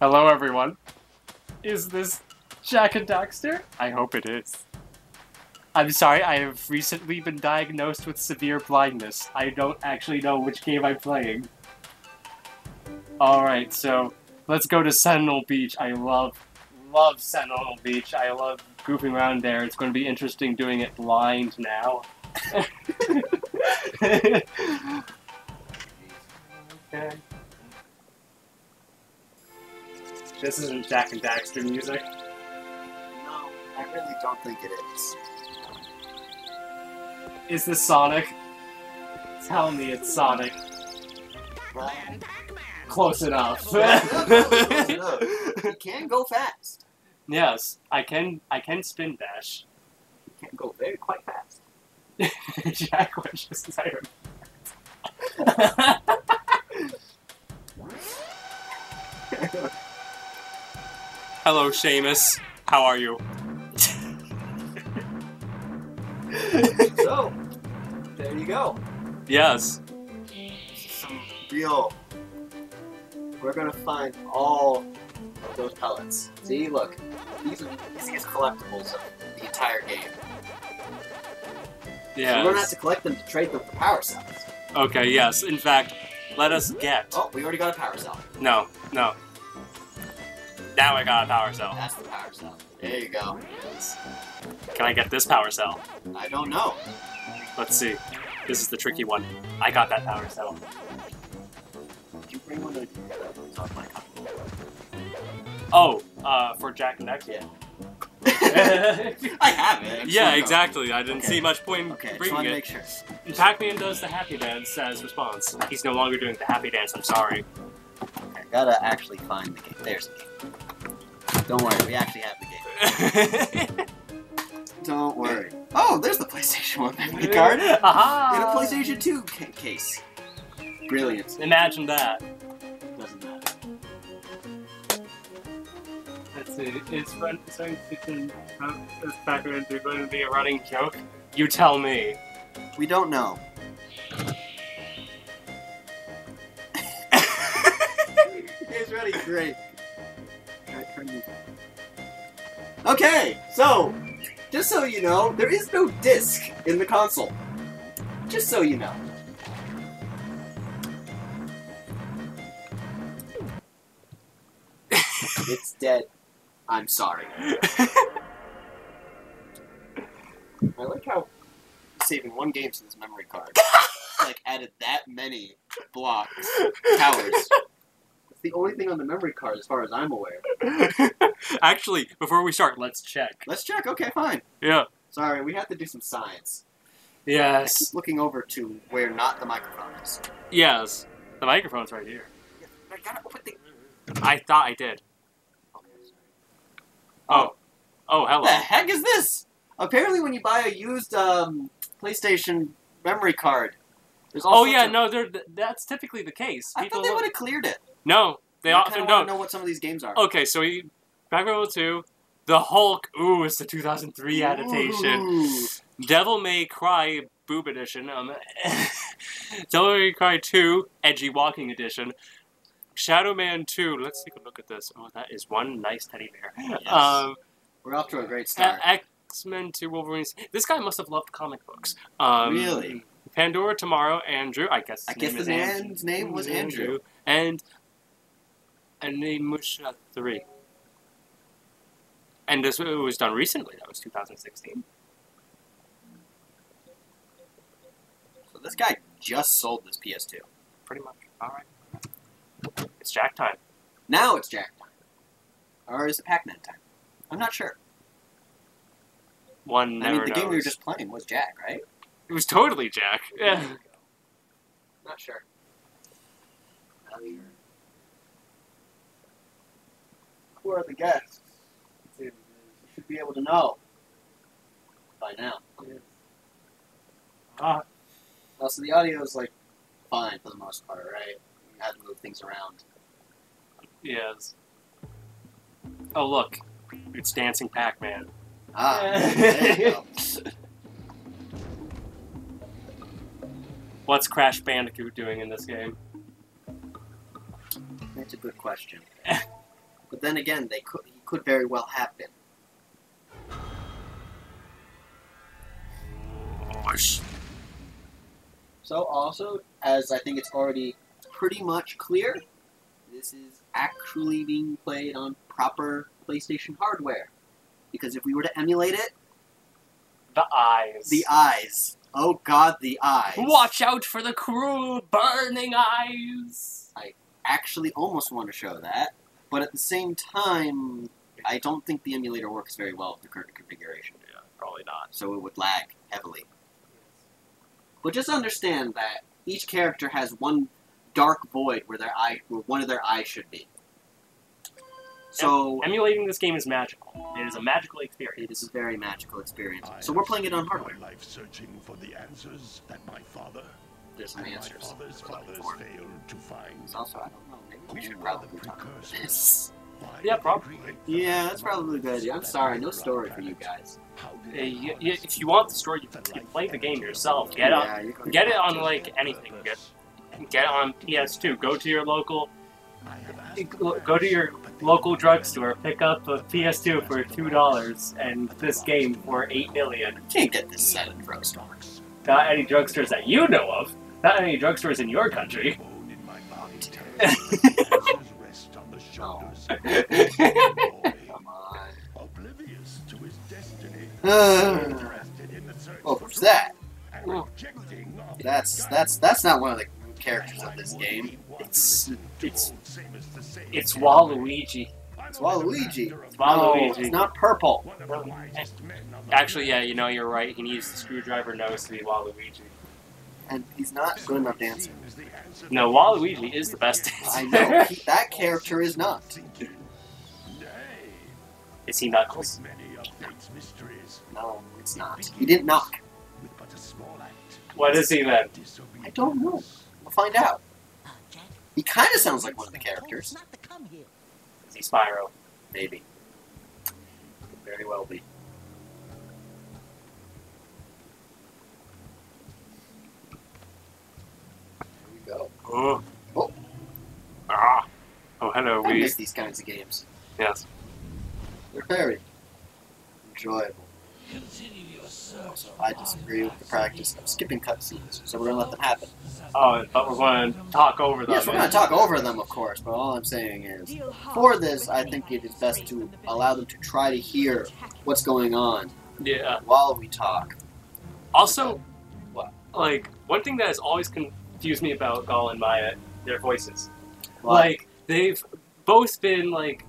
Hello, everyone. Is this Jak and Daxter? I hope it is. I'm sorry, I have recently been diagnosed with severe blindness. I don't actually know which game I'm playing. Alright, so let's go to Sentinel Beach. I love Sentinel Beach. I love goofing around there. It's going to be interesting doing it blind now. Okay. This isn't Jak and Daxter music. No, I really don't think it is. Is this Sonic? Tell me it's Sonic. Well, Close enough. close enough. You can go fast. Yes, I can spin dash. You can go quite fast. Jak was just tired. Hello, Seamus. How are you? So, there you go. Yes. Some real... We're gonna find all of those pellets. See, look. These are collectibles of the entire game. Yeah. So we're gonna have to collect them to trade them for power cells. Okay, yes. In fact, let us get... Oh, we already got a power cell. No. Now I got a power cell. That's the power cell. There you go. Can I get this power cell? I don't know. Let's see. This is the tricky one. I got that power cell. Did you bring one of my copy? Oh, for Jak and Daxter? Yeah. I have it. Yeah, exactly. I didn't see much point in Okay, just bringing want to it. make sure. Pac-Man does the happy dance as response. He's no longer doing the happy dance, I'm sorry. Okay, gotta actually find the game. There's the game. Don't worry, we actually have the game. Don't worry. Oh, there's the PlayStation 1 memory card. Aha! In a PlayStation 2 case. Brilliant. Imagine that. Doesn't matter. Let's see. Is Pac-Man going to be a running joke? You tell me. We don't know. It's really great. Okay, so, just so you know, there is no disc in the console. Just so you know. It's dead. I'm sorry. I like how saving one game to this memory card like added that many blocks, towers. It's the only thing on the memory card as far as I'm aware. Actually, before we start, let's check. Let's check. Okay, fine. Yeah. Sorry, we have to do some science. I Yes. keep looking over to where not the microphone is. Yes. The microphone's right here. I gotta open the... I thought I did. Okay, sorry. Oh. Oh, hello. What the heck is this? Apparently when you buy a used PlayStation memory card, there's all Oh sorts yeah, of... no, that's typically the case. I thought they would have cleared it. No, they I often kinda don't. wanna know what some of these games are. Okay, so Pac-Man 2, The Hulk. Ooh, it's the 2003 adaptation. Ooh. Devil May Cry Boob Edition. Devil May Cry 2 Edgy Walking Edition. Shadow Man 2. Let's take a look at this. Oh, that is one nice teddy bear. Yes. We're off to a great start. X-Men 2 Wolverines. This guy must have loved comic books. Really? Pandora Tomorrow, Andrew. I guess the man's name was Andrew. And Animusha 3. And this was done recently. That was 2016. So this guy just sold this PS2. Pretty much. Alright. It's Jak time. Now it's Jak time. Or is it Pac-Man time? I'm not sure. One never I mean, the game we were knows. just playing was Jak, right? It was totally Jak. Yeah. Not sure. Not sure. Who are the guests? You should be able to know by now. Ah. Also, the audio is like fine for the most part, right? You had to move things around. Yes. Oh look, it's Dancing Pac-Man. Ah, there you go. What's Crash Bandicoot doing in this game? That's a good question. But then again, he could very well have been. So also, as I think it's already pretty much clear, this is actually being played on proper PlayStation hardware. Because if we were to emulate it... The eyes. The eyes. Oh god, the eyes. Watch out for the cruel, burning eyes! I actually almost want to show that, but at the same time, I don't think the emulator works very well with the current configuration. Yeah, probably not. So it would lag heavily. But just understand that each character has one dark void where one of their eyes should be. So emulating this game is magical. It is a magical experience. It is a very magical experience. So we're playing it on hardware. My life searching for the answers that my father There's some answers. My fathers failed to find. Also, I don't know. Maybe we should probably talk about this. Yeah, probably. Yeah, that's probably a good idea. I'm sorry, no story for you guys. If you want the story, you can play the game yourself. Get it on like anything. Get it on PS2. Go to your local drugstore. Pick up a PS2 for $2 and this game for $8 million. You can't get this set at drugstores. Not any drugstores that you know of. Not any drugstores in your country. Come on. Oblivious to his destiny. Oh, who's that? That's not one of the characters of this game. It's Waluigi. It's Waluigi. It's Waluigi. No, it's not purple. Actually, yeah, you know, you're right. He needs the screwdriver nose to be Waluigi. And he's not good enough dancing. No, Waluigi is the best dancer. I know. That character is not. Is he Knuckles? No, it's not. He didn't knock. What is he then? I don't know. We'll find out. He kind of sounds like one of the characters. Is he Spyro? Maybe. Could very well be. Here we go. Oh. Oh. Ah. Oh, hello, I Wii. miss these kinds of games. Yes. They're very enjoyable. Also, I disagree with the practice of skipping cutscenes, so we're going to let them happen. Oh, but we're going to talk over them. Yes, we're going to talk over them, of course, but all I'm saying is, for this, I think it is best to allow them to try to hear what's going on while we talk. Also, What? like, one thing that has always confused me about Gall and Maya, their voices. What? Like, they've both been, like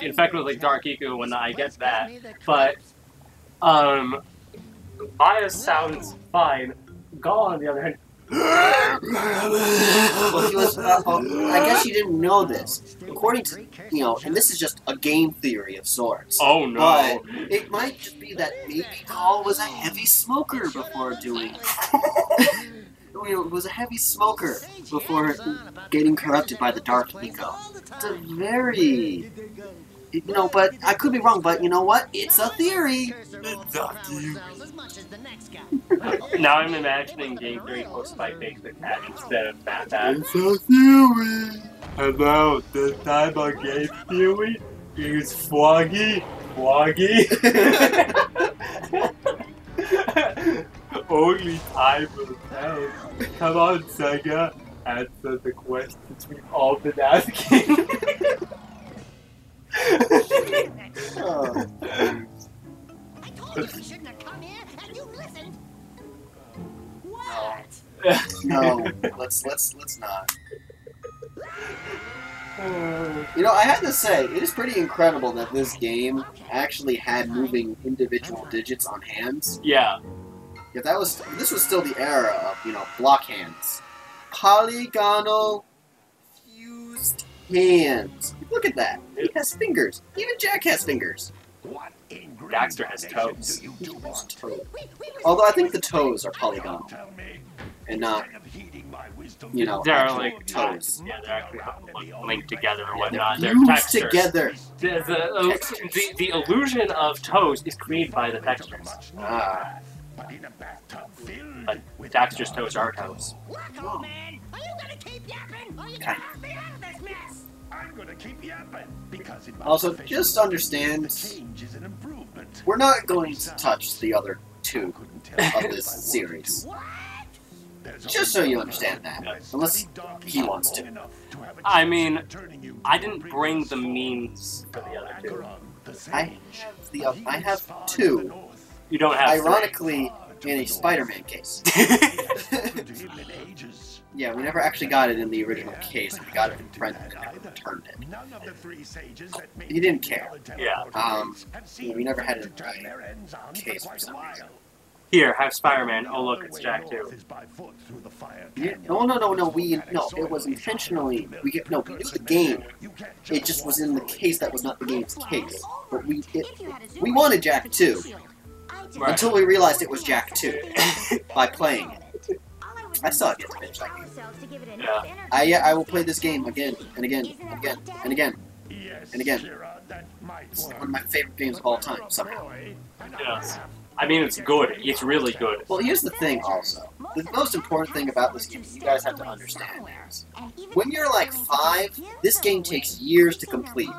infected with, like, Dark Dark Ego, and I get that, but, Maya sounds fine. Gall, on the other hand, Well, he was, I guess you didn't know this. According to, and this is just a game theory of sorts. oh no. But it might just be that maybe Gall was a heavy smoker before doing... was a heavy smoker before getting corrupted by the Dark Ego. It's a very... but I could be wrong, but you know what? It's a theory! Now I'm imagining Game Theory hosted by Big the Cat instead of Matt Pat. It's a theory! Hello, this time on Game Theory is Froggy. Only time will tell. Come on, Sega. Answer the questions we've all been asking. Oh. I told you you shouldn't have come here, and you listened. What? No, let's not. I have to say, it is pretty incredible that this game actually had moving individual digits on hands. Yeah. If this was still the era of, block hands. Polygonal fused hands. Look at that. He has fingers. Even Jak has fingers. Daxter has toes. Although I think the toes are polygonal. And not, They're actual like toes. Yeah, they're actually linked together or whatnot. They're Fused textures. together. The illusion of toes is created by the textures. Ah. But Daxter's toes are toes. Look, old man, are you gonna keep yapping, or are you gonna help me out of this mess? I'm gonna keep yapping because in my Also, profession, just understand, change is an improvement. we're not going to touch the other two Couldn't tell of you this if I wanted series. to. There's Just so only you one understand other. that. I've Unless studied dogs he wants long to. enough to have a I chance mean, of turning you to I a didn't bring the previous memes for the other two. Acheron, the sage. I have He was far to the two. north. You don't have Ironically, in a Spider-Man case. three. Spoken to him in ages. Yeah, we never actually got it in the original case. We got it from Brent and never returned it. None of the three sages that made He didn't care. Yeah. We never had it in turn their ends on case for for quite some a while. reason. Here, have Spider-Man. Oh look, it's Jack too. Is by foot through the fire Yeah, canyon. no, it was intentionally, we knew the game, it just was in the case that was not the game's case. But we wanted Jack 2, Right. until we realized it was Jack 2, by playing it. I still have yet to finish that game. Yeah. I will play this game again, and again, and again, and again. Yes, And again. Shira, that might It's work. one of my favorite games of all time, somehow. Yes. I mean, it's good. It's really good. Well, here's the thing also. The most important thing about this game that you guys have to understand is, when you're like 5, this game takes years to complete.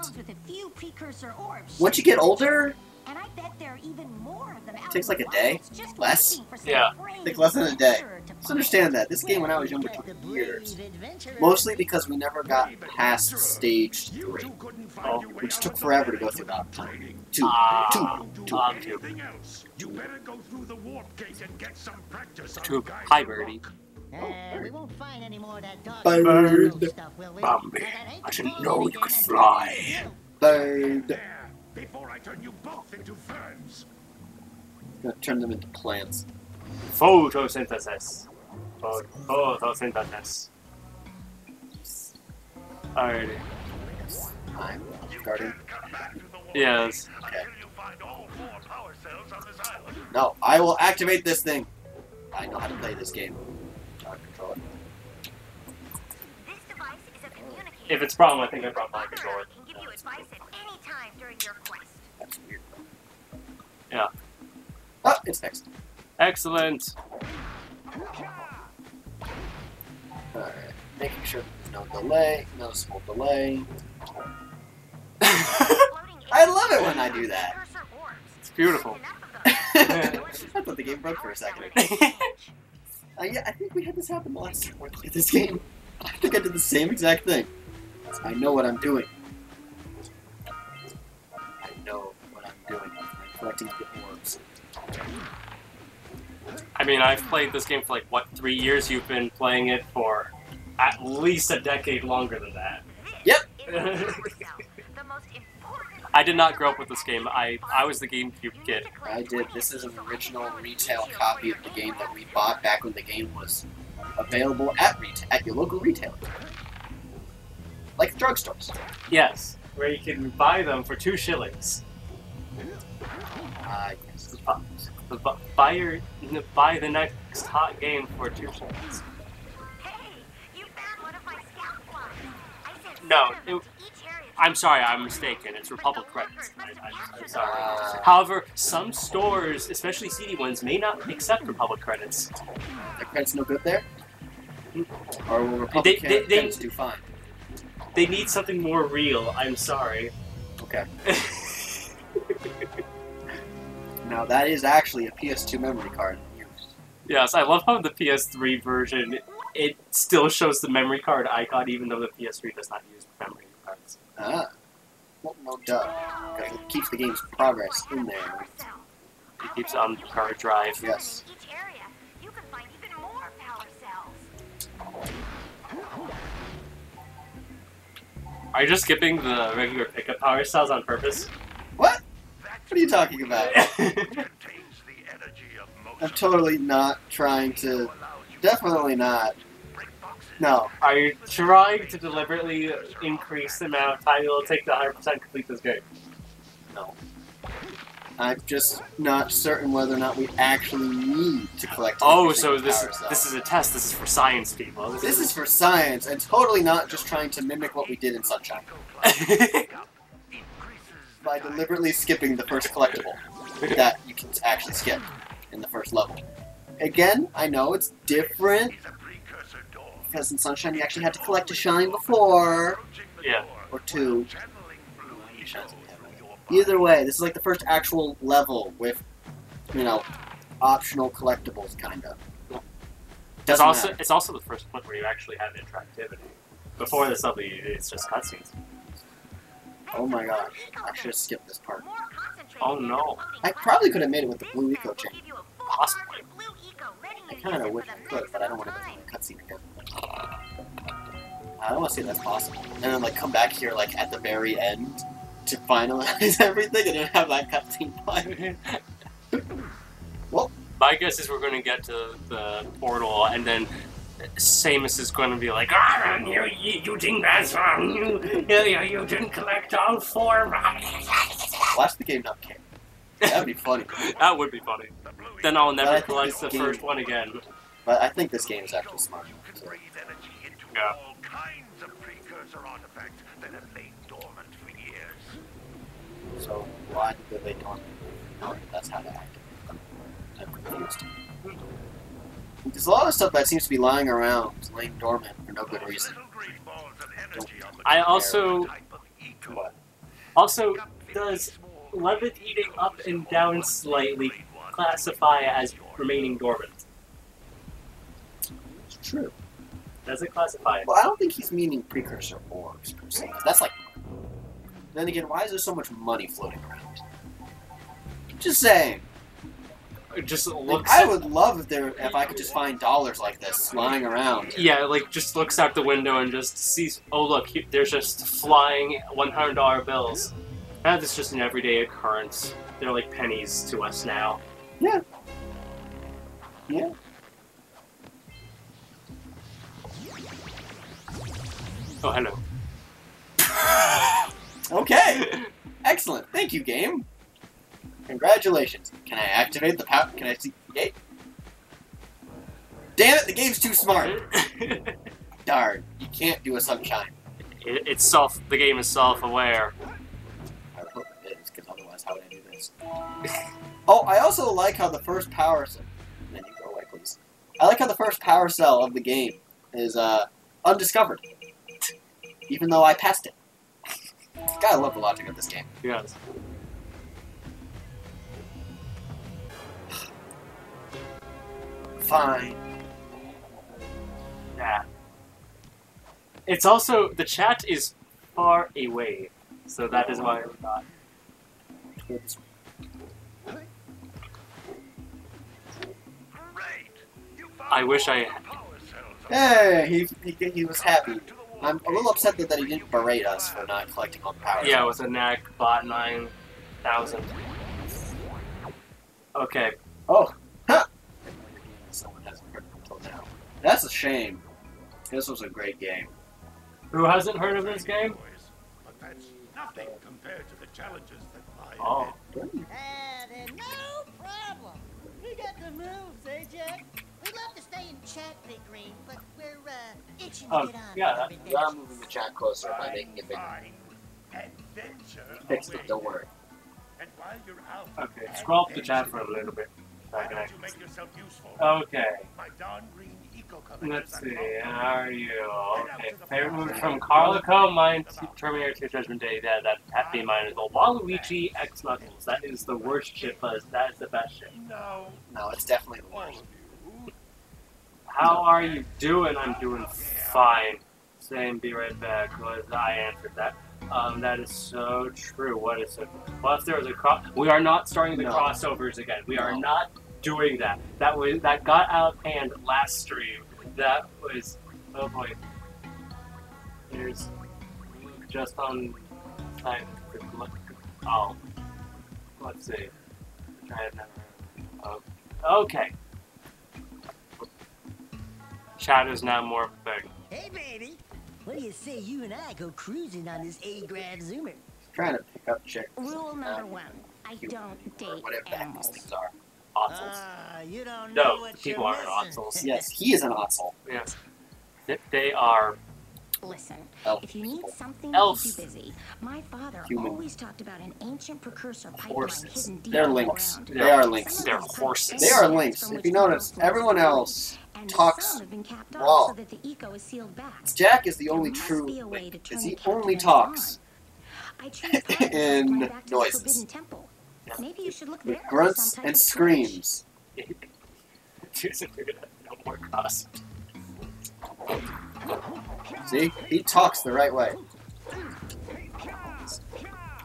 Once you get older, it takes like a day, less. Yeah. Takes less than a day. Just understand that. This game when I was younger took years. Mostly because we never got past stage 3. Oh, Which took forever to go through that. Two. Anything else? You better go through the warp gate and get some practice on Two. guiding Hi, the Birdie. We won't find any more of that dog Bird. stuff, will we? Bambi, I didn't know you could fly. Bird. There, before I turn you both into ferns. Gonna turn them into plants. Photosynthesis. Photosynthesis. Alrighty. I'm starting. Yes. Okay. You find all 4 power cells on this island. No, I will activate this thing. I know how to play this game. I'll control it. This device is a communicator. If it's a problem, I think I brought my controller. Can give you advice at any time during your quest. That's weird. Yeah. Oh, it's fixed. Excellent. Alright. Making sure there's no delay, noticeable delay. I love it when I do that. It's beautiful. I thought the game broke for a second. Yeah, I think we had this happen the last time we played this game. I think I did the same exact thing. I know what I'm doing. I know what I'm doing. I'm collecting the orbs. I mean, I've played this game for like, what, 3 years? You've been playing it for at least a decade longer than that. Yep. I did not grow up with this game. I was the GameCube kid. I did. This is an original retail copy of the game that we bought back when the game was available at your local retailer. Like drugstores. Yes, where you can buy them for 2 shillings. Yes. Buy the next hot game for 2 shillings. No, I'm sorry, I'm mistaken. It's Republic credits. I'm sorry. However, some stores, especially CD ones, may not accept Republic credits. The credits no good there? Or will Republic credits do fine? They need something more real. I'm sorry. Okay. Now that is actually a PS2 memory card used. Yes, I love how the PS3 version, it still shows the memory card icon even though the PS3 does not use memory cards. Ah. Well, no duh. Because it keeps the game's progress in there. It keeps it on the card drive. Yes. Each area, you can find even more power cells. Are you just skipping the regular pickup power cells on purpose? What? What are you talking about? Contains the energy of most I'm totally not trying to... Definitely not. No. Are you trying to deliberately increase the amount of time it'll take to 100% complete this game? No. I'm just not certain whether or not we actually need to collect Oh, every so single power cell. this is a test. This is for science people. This is for science, and totally not just trying to mimic what we did in Sunshine. By deliberately skipping the first collectible that you can actually skip in the first level. Again, I know it's different because in Sunshine you actually had to collect a shine before. Yeah. Or 2. Either way, this is like the first actual level with, you know, optional collectibles, kind of. It's also the first one where you actually have interactivity. Before this level, it's just cutscenes. Oh my gosh, I should have skipped this part. Oh no. I probably could have made it with the blue eco chain. Possibly. I kind of wish I could, but I don't want to go through the cutscene again. I don't want to see if that's possible. And then, like, come back here, like, at the very end to finalize everything and then have that cutscene play. Well, my guess is we're going to get to the portal, and then Samus is going to be like, "Ah, you think that's wrong? You didn't collect all 4." watch the game not care. That'd be funny. That would be funny. Then I'll never collect the first one again. But I think this game is actually smart. So. Yeah. All kinds of precursor artifacts that have lain dormant for years. So why did they don't know that's how to act? I'm confused. There's a lot of stuff that seems to be lying around, laying dormant for no good reason. I also... What? Also, does levitating up and down slightly classify as remaining dormant? It's true. Does it classify it? Well, I don't think he's meaning precursor orbs per se. That's like. Then again, why is there so much money floating around? Just saying. It just Like, looks... I would love if I could just find dollars like this lying around. Yeah, like, just looks out the window and just sees, oh look, there's just flying $100 bills. That's just an everyday occurrence. They're like pennies to us now. Yeah. Yeah. Oh, hello. Okay. Excellent. Thank you, game. Congratulations. Can I activate the power? Can I see the gate? Damn it, the game's too smart. Darn, you can't do a sunshine. The game is self-aware. I hope it is, because otherwise how would I do this? Oh, I also like how the first power cell... Then you go away, please. I like how the first power cell of the game is, undiscovered. Even though I passed it. Gotta love the logic of this game. Yes. Fine. Yeah. It's also, the chat is far away, so that is why we're not. I wish I... Hey, he was happy. I'm a little upset that he didn't berate us for not collecting all the power. Yeah, with a knack bot 9,000. Okay. Oh, huh! Someone hasn't heard until now. That's a shame. This was a great game. Who hasn't heard of this game? But that's nothing compared to the challenges that lie Oh. Then no problem. We got the moves, eh, Jack? We'd love to stay in chat, Big Green, but we're, itching to Oh, get on yeah, with everything. I'm moving the chat closer by making it bigger. Fixed it, don't worry. And while you're out, Okay, scroll up the chat for a little bit. why don't you make yourself useful? Okay. My darn green eco Let's see, how are you? Okay, favorite movie from Carlico, mine, Terminator 2 Judgment Day, that'd be mine as well. Waluigi X Knuckles, that is the worst shit, but that is the best shit. No, No, it's definitely the all worst. of you. How are you doing? I'm doing fine. Same, be right back, because I answered that. That is so true. What is it? What if there was a we are not starting the No. crossovers again. We are No. not doing that. That got out of hand last stream. That was, oh boy. There's just on side. Oh, let's see. I have never. Okay. Chat is now more big. Hey, baby. What do you say you and I go cruising on this A-grad Zoomer? Trying to pick up chicks. Rule number 1. I You- don't or date whatever the heck these animals. things are. Otzels. You don't know No, what people you're aren't missing. otzels. Yes, he is an otsel. Yes. They are Listen, Elf if you need people. something Elf. to keep you busy, my father Human. always talked about an ancient precursor pipeline Horses. hidden deep They're underground. lynx. They are lynx. Some They're of these pipes horses. They are end lynx. from If which you the notice, flows everyone through, else and talks some have been capped raw. off so that the eco is sealed back. Jack is the There only must true be a way to link, turn is the he captive only energy talks on. I choose part of the in pipeline back to the noises. Forbidden Temple. Maybe you should look with there for grunts some type and of screams. No more cost. See? He talks the right way.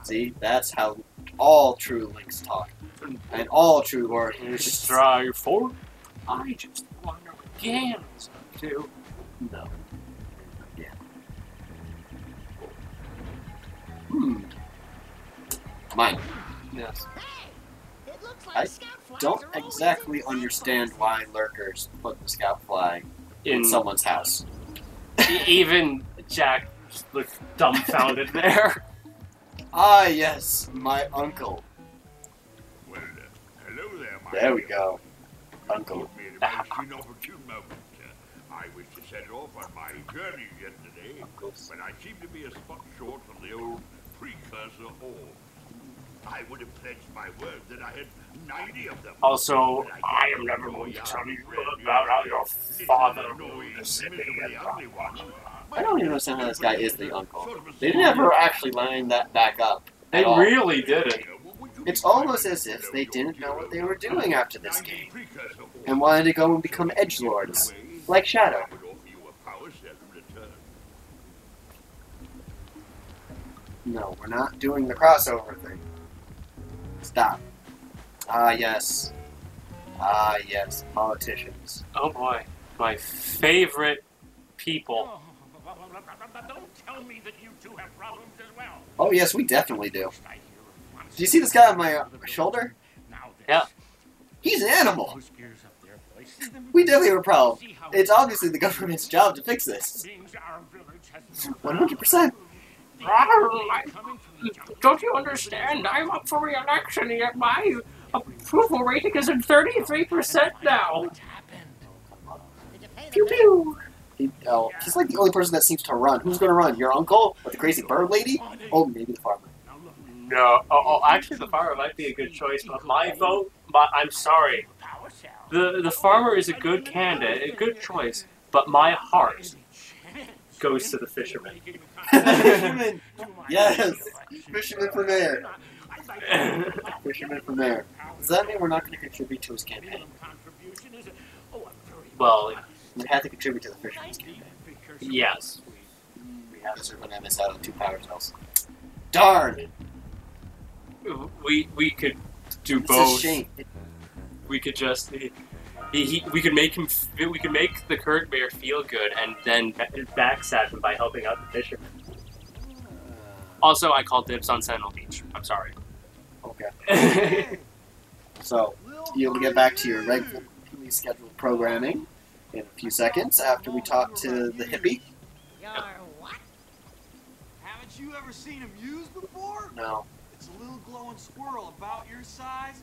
See? That's how all true lynx talk. And all true warriors. Strive for. I just want to games to. No. Yeah. Mine. Yes. Hey, it looks like I scout flags don't are always exactly in black understand boxes. why lurkers put the scout flag in In someone's house. even Jack looked dumbfounded there. Ah, yes, my uncle. Well, hello there, my There we dear. go. Uncle. Give me a most inopportune moment. I wish to set off on my journey yesterday, Uncles. but I seem to be a spot short on the old precursor ore. I would have pledged my word that I had 90 of them. Also, But I don't am never know going to your tell you friend, about how your little father annoying, ruled the city miserably and ugly one. I don't even understand how this guy is the uncle. They never actually lined that back up. They at all. really didn't. It's almost as if they didn't know what they were doing after this game, and wanted to go and become edgelords, like Shadow. I would offer you a power cell in return. No, we're not doing the crossover thing. Stop. Ah, yes. Ah, yes, politicians. Oh boy, my favorite people. Don't tell me that you two have problems as well. Oh, yes, we definitely do. Do you see this guy on my shoulder? Yeah. He's an animal. We definitely have a problem. It's obviously the government's job to fix this. 100%. Don't you understand? I'm up for re-election, yet my approval rating is at 33% now. Did you pay the Pew bill? pew. He's like the only person that seems to run. Who's gonna run? Your uncle? Or the crazy bird lady? Oh, maybe the farmer. No. Actually, the farmer might be a good choice, but my vote. I'm sorry. The farmer is a good candidate, a good choice, but my heart goes to the fisherman. Fisherman! Yes! Fisherman for mayor. Fisherman for mayor. Does that mean we're not going to contribute to his campaign? Well, We have to contribute to the fisherman's campaign. yes. Because we're going to miss out on 2 power cells. Darn! We could do It's a both. shame. We could just we could make him. We could make the current mayor feel good, and then backstab him by helping out the fisherman. Also, I called dibs on Sentinel Beach. I'm sorry. Okay. So, you'll get back to your regularly scheduled programming in a few seconds after we talk to the hippie. Your what? Haven't you ever seen him used before? No. It's a little glowing squirrel about your size,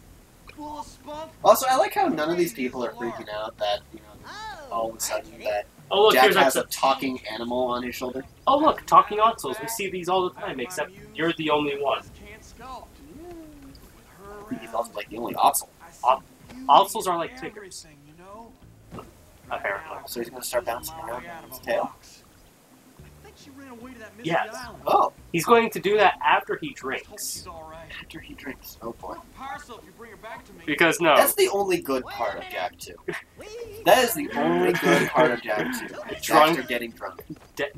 full of spunk. Also, I like how none of these people are freaking out that, you know, Oh, all of a I sudden get it. that Oh look, Jack here's has a a. talking animal on his shoulder. Oh look, talking oxels. We see these all the time, except you're the only one. Can't sculpt. I think he's also like the only Otzel. Oxels are like tickers. Everything, you know? Apparently. So he's gonna start bouncing Fly around out on of his a tail. box. I think she ran away to that misty Yes. island. Oh, He's going to do that after he Hope drinks. she's all right. after he drinks. Oh boy. Parcel if you bring her back to me. Because no. That's the only good part of Jack 2. That is the only good part of Jack 2. Drunk. Daxter getting drunk.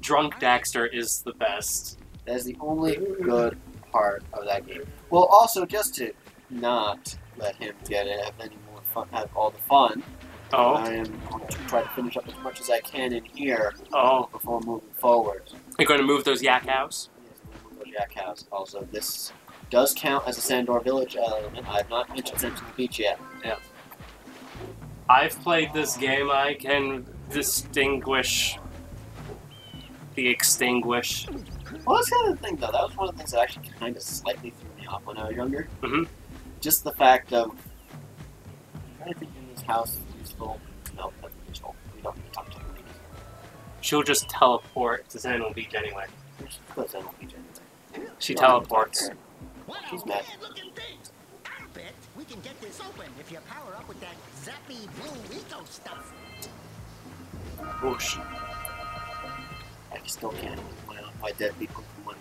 Drunk Daxter is the best. That is the only good part of that game. Well, also, just to not let him get it, have any more fun, have all the fun, Oh. I am going to try to finish up as much as I can in here Oh. before moving forward. You're going to move those yak cows? Yes, we'll move to Jack House. Also, this does count as a Sandor Village element. I have not mentioned Sentinel Beach yet. I've played this game. I can distinguish the extinguish. Well, that's kind of the thing, though. That was one of the things that actually kind of slightly threw me off when I was younger. Mhm. Just the fact of anything in this house is useful. No, nothing useful. We don't need to talk to him. She'll just teleport to Sandal Beach anyway. Close Sandal Beach anyway. She teleports. What She's a mad. weird-looking thing. I bet we can get this open if you power up with that zappy blue eco stuff. Whoosh. I still can't. My dead people for money.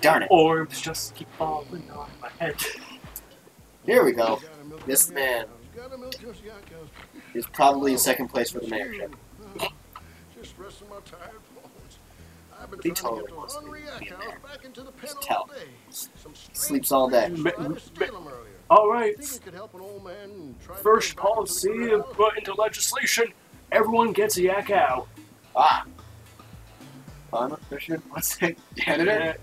Darn it. Orbs just keep falling on my head. Here we go. This man is probably in second place for the mayorship. Just resting my tired bones. I've been He trying totally to wants get to those be hungry a cows mayor. back into the pen Just all tell. day. Some strange Sleeps all day. creatures tried to steal 'em earlier. Alright, Think it could help an old man and try to first get back into the policy corral? put into legislation, everyone gets a yak cow. Ah. Farmer, fisher, what's that? Janitor?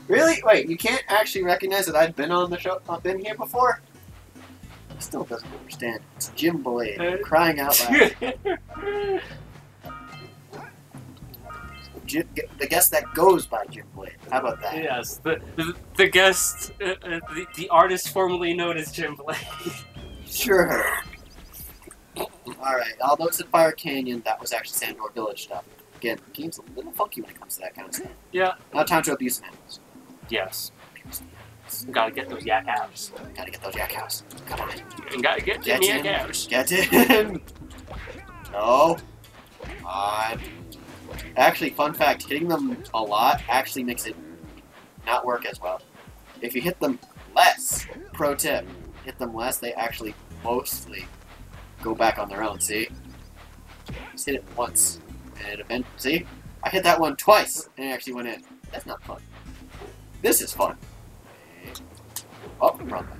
Really? Wait, you can't actually recognize that I've been on the show, I've been here before? He still doesn't understand. It's Jim Blade crying out loud. The guest that goes by Jim Blade. How about that? Yes, the guest, the artist formerly known as Jim Blade. Sure. Alright, although it's in Fire Canyon, that was actually Sandor Village stuff. Again, the game's a little funky when it comes to that kind of stuff. Yeah. Now time to abuse animals. Yes. Gotta get those yak cows. Gotta get those yak cows. Come on. And gotta get them yak cows. Get in! No. Come on. Actually, fun fact, hitting them a lot actually makes it not work as well. If you hit them less, pro tip, hit them less, they actually mostly go back on their own, see? Just hit it once. And event, see? I hit that one twice, and it actually went in. That's not fun. This is fun. Oh, wrong way.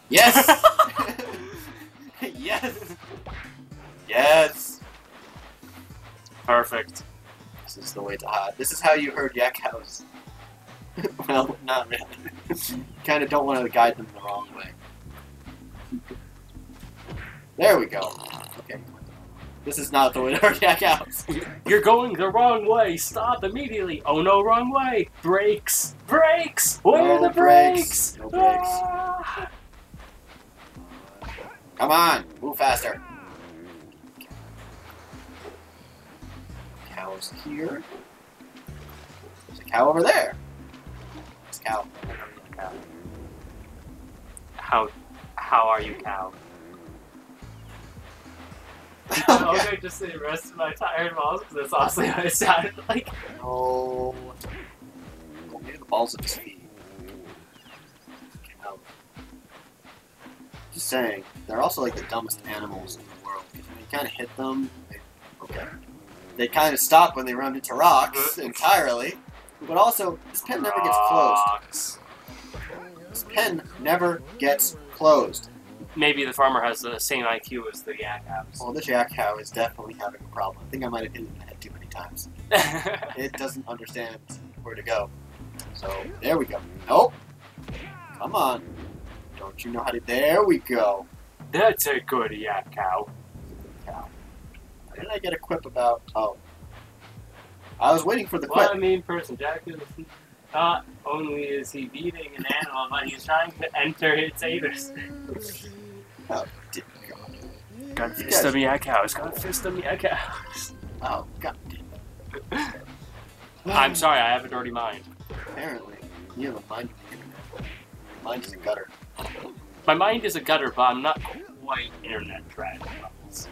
Yes! Yes! Yes! Perfect. This is the way to hide. This is how you herd yak cows. Well, not really. Kind of don't want to guide them the wrong way. There we go. Okay. This is not the way to herd yak cows. You're going the wrong way. Stop immediately. Oh no, wrong way. Brakes. Brakes. Where are No the brakes? brakes. No brakes. Ah. Come on, move faster. Cows here. There's a cow over there. There's a cow. How are you, cow? Okay, just say rest of my tired balls because that's honestly what it sounded like. No. Oh, maybe the balls of his feet. Cow. Just saying, they're also like the dumbest animals in the world. Because when you kind of hit them, they kind of stop when they run into rocks entirely. But also, this pen never gets closed. This pen never gets closed. Maybe the farmer has the same IQ as the yak cows. Well, this yak cow is definitely having a problem. I think I might have hit it in the head too many times. It doesn't understand where to go. So, there we go. Nope. Come on. Don't you know how to... There we go. That's a good yak cow. Cow. Why did I get a quip about... Oh. I was waiting for the Well, quip. I mean, person Jack is not only is he beating an animal, but he's trying to enter its anus. Oh, dear God. Got fist of yak cows. Got fist of yak cows. Oh, God. I'm sorry, I have a dirty mind. Apparently. You have a mind of the internet. Your mind is a gutter. My mind is a gutter, but I'm not quite internet trash levels.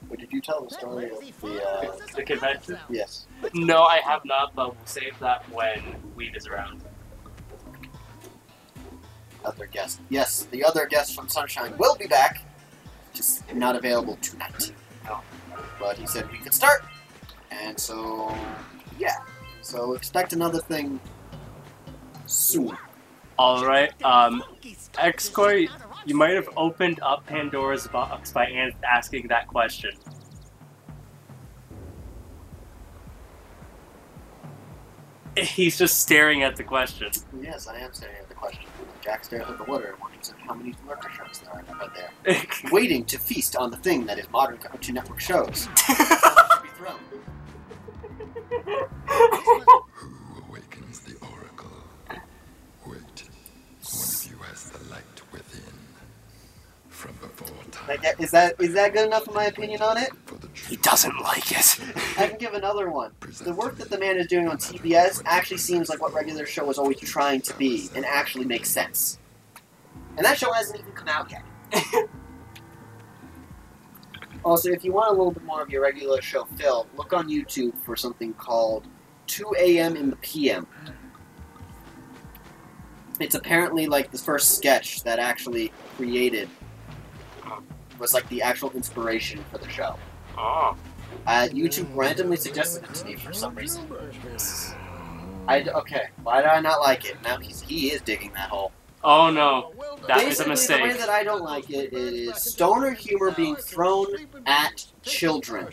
But did you tell the story of The convention? Yes. No, I have not, but we'll save that when Weed is around. Other guest. Yes, the other guest from Sunshine will be back. Just not available tonight. No. But he said we could start. And so, yeah. So expect another thing soon. Alright, X-Coy, you might have opened up Pandora's box by asking that question. He's just staring at the question. Yes, I am staring at the question. Jack stares at the water and wonders how many lurker sharks there are out there. Waiting to feast on the thing that is modern Cartoon Network shows. To be thrown. Who awakens the oracle? the light within. From before time. Like, is that good enough in my opinion on it? He doesn't like it. I can give another one. The work that the man is doing on TBS actually seems like what regular show was always trying to be, and actually makes sense. And that show hasn't even come out yet. Also, if you want a little bit more of your regular show fill, look on YouTube for something called 2 a.m. in the PM. It's apparently like the first sketch that actually created was like the actual inspiration for the show. Oh. YouTube randomly suggested it to me for some reason. Okay, why did I not like it? Now he is digging that hole. Oh no, that is a Basically, the way mistake. that I don't like it is stoner humor being thrown at children.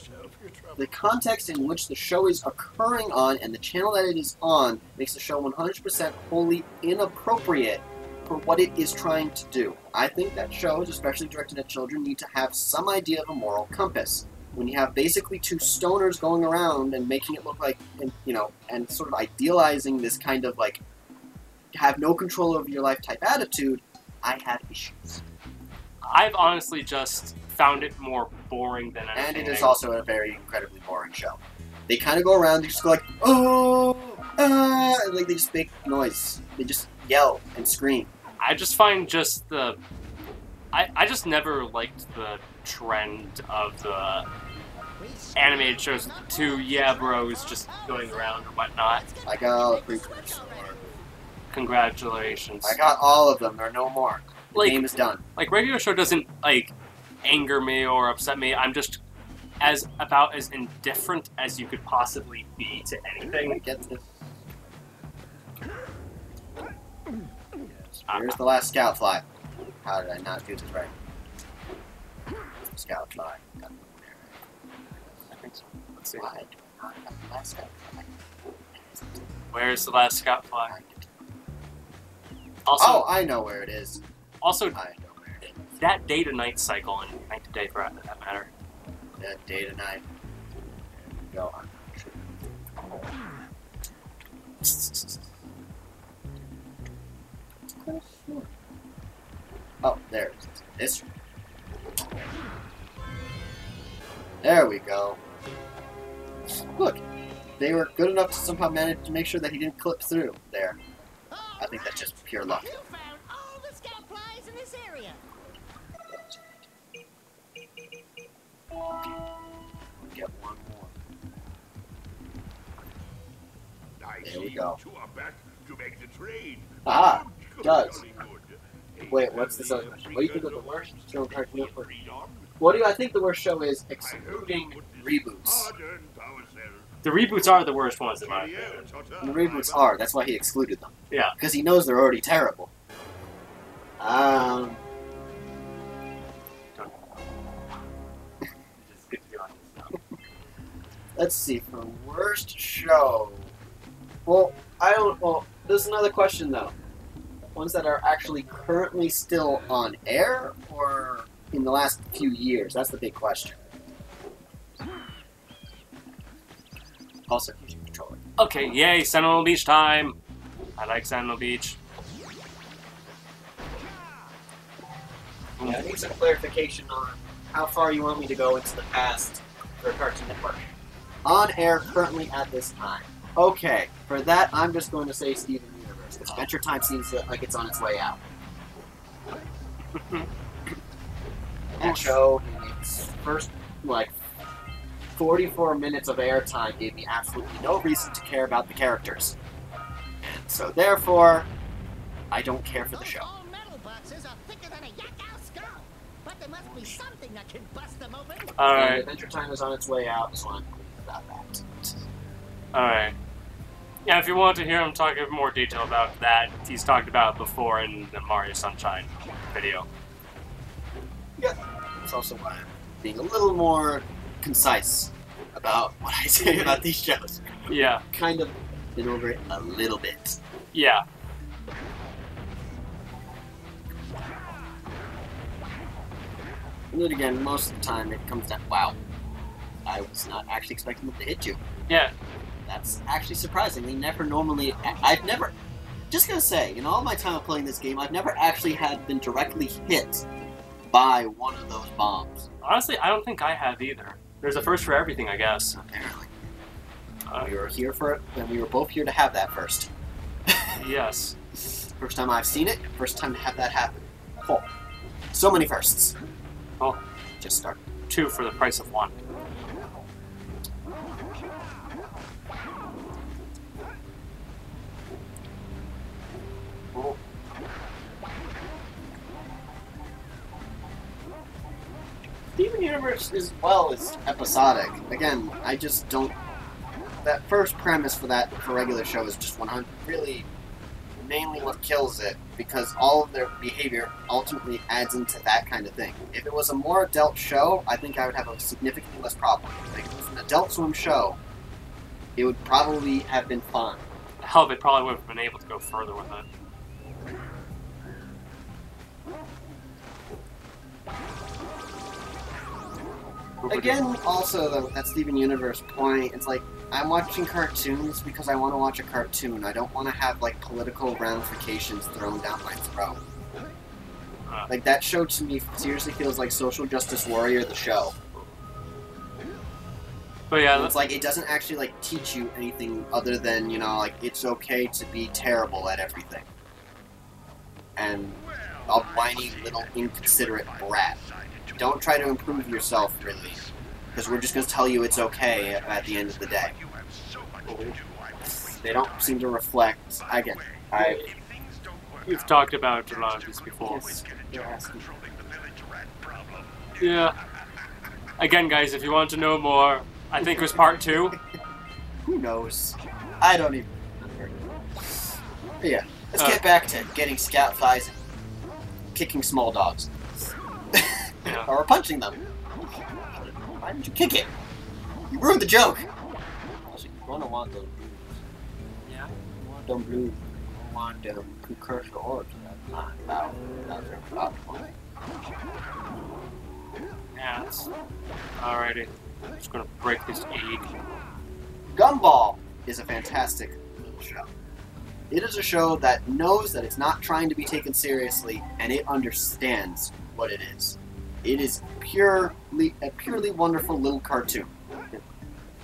The context in which the show is occurring on and the channel that it is on makes the show 100% wholly inappropriate for what it is trying to do. I think that shows, especially directed at children, need to have some idea of a moral compass. When you have basically two stoners going around and making it look like, you know, and sort of idealizing this kind of like have no control over your life type attitude, I had issues. I've honestly just found it more boring than anything. And it is also a very incredibly boring show. They kind of go around, they just go like, oh, and like they just make noise. They just yell and scream. I just find just the... I just never liked the trend of the animated shows with the two bros just going around or whatnot. I got all the prequels. Congratulations. I got all of them. There are no more. The game is done. Like, regular show doesn't, like, anger me or upset me. I'm just about as indifferent as you could possibly be to anything. I get this. Here's the last scout fly. How did I not do this right? Scout fly. Got it there. I think so. Let's see. Why do I not have the last scout fly? Where's the last scout fly? Also, Oh, I know where it is. Also, I know where it is. that day to night cycle and night to day for that matter. That day to night. Go on. Oh, there it is. This one. There we go. Look, they were good enough to somehow manage to make sure that he didn't clip through there. I think that's just pure luck. You found all the scout flies in this area. Get one more. I There we see go. you two are back to make the trade. Ah, Good, does. very good. Wait, what's this other question? What do you think of the worst show on Cartoon Network? What do I think the worst show is, excluding reboots? The reboots are the worst ones in my opinion. And the reboots are. That's why he excluded them. Yeah. Because he knows they're already terrible. It's good to be honest now. Let's see, for worst show. Well, there's another question though. Ones that are actually currently still on air, or in the last few years? That's the big question. Also, fusion controller. Okay, yay, Sentinel Beach time! I like Sentinel Beach. Yeah, I need some clarification on how far you want me to go into the past for Cartoon Network. On air currently at this time. Okay, for that, I'm just going to say Steven Universe, because Adventure Time seems like it's on its way out. That show, in its first, 44 minutes of airtime gave me absolutely no reason to care about the characters. And so therefore, I don't care for the show. All metal boxes are thicker than a yak-owl skull, but there must be something that can bust them open. And Alright, Adventure Time is on its way out, so I'm about that. alright. Yeah, if you want to hear him talk in more detail about that, he's talked about it before in the Mario Sunshine video. Yeah. It's also why I'm being a little more concise about what I say about these shows. Yeah, Kind of been over it a little bit. yeah. And then again, most of the time it comes down, wow, I was not actually expecting them to hit you. Yeah, That's actually surprising. They never normally, Just gonna say, in all my time of playing this game, I've never actually been directly hit by one of those bombs. Honestly, I don't think I have either. There's a first for everything, I guess. Apparently. We were here for it, and we were both here to have that first. Yes. First time I've seen it, first time to have that happen. Cool. So many firsts. Oh, Just start. 2 for the price of 1. Oh. Steven Universe as well is episodic. Again, I just don't. That first premise for regular show is just 100. Really, mainly what kills it, because all of their behavior ultimately adds into that kind of thing. If it was a more adult show, I think I would have a significantly less problem. Like, if it was an Adult Swim show, it would probably have been fun. Hell, they probably would have been able to go further with it. Again, also, though, that Steven Universe point, it's like, I'm watching cartoons because I want to watch a cartoon. I don't want to have, like, political ramifications thrown down my throat. Like, that show to me seriously feels like Social Justice Warrior, the show. But yeah, it's like, it doesn't actually, like, teach you anything other than, you know, like, it's okay to be terrible at everything. And a whiny little inconsiderate brat. Don't try to improve yourself, really. Because we're just going to tell you it's okay at the end of the day. They don't seem to reflect... Again, we've talked about a lot of this before. Yes. Yeah. Again, guys, if you want to know more, I think it was part 2. Who knows? I don't even remember. But yeah, let's get back to getting scout thighs and kicking small dogs. Yeah. Or punching them. Why didn't you kick it? You ruined the joke! Also, you're gonna want those blues. Yeah. You want them blues. You want them precursor orbs. Yeah. Alrighty. I'm just gonna break this egg. Gumball is a fantastic show. It is a show that knows that it's not trying to be taken seriously, and it understands what it is. It is a purely wonderful little cartoon.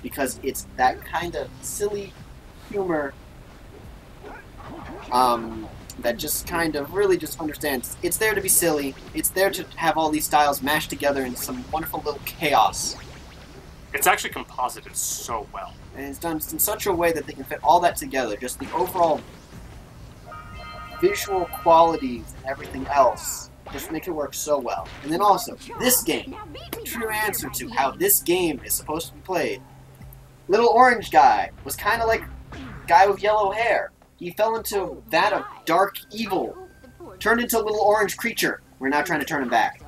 Because it's that kind of silly humor that just kind of really just understands. It's there to be silly. It's there to have all these styles mashed together in some wonderful little chaos. It's actually composited so well. And it's done in such a way that they can fit all that together. Just the overall visual qualities and everything else just make it work so well. And then also, this game, true answer to how this game is supposed to be played. Little orange guy was kind of like guy with yellow hair. He fell into that of dark evil, turned into a little orange creature. We're now trying to turn him back.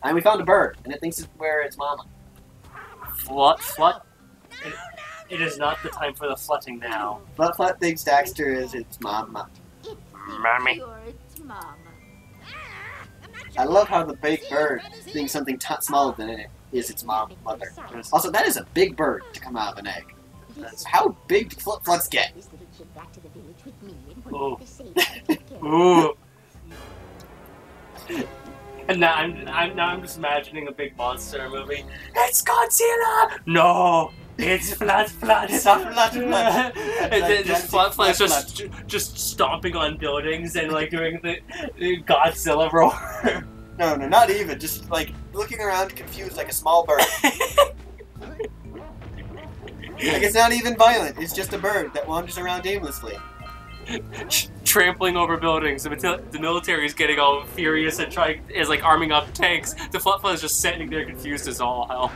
And we found a bird, and it thinks it's where its mama. Flut. It is not the time for the flutting now. Flut thinks Daxter is its mama. Mommy. I love how the big bird thinks something smaller than it is its mother. Also, that is a big bird to come out of an egg. How big do fluts get? Ooh. Ooh. And now I'm just imagining a big monster movie. It's Godzilla! No! It's Flat. It's not Flat. And just Flat is just stomping on buildings and like doing the Godzilla roar. No, not even. Just like looking around confused like a small bird. Like it's not even violent. It's just a bird that wanders around aimlessly. Trampling over buildings. The military is getting all furious and is like arming up tanks. The Flat is just sitting there confused as all hell.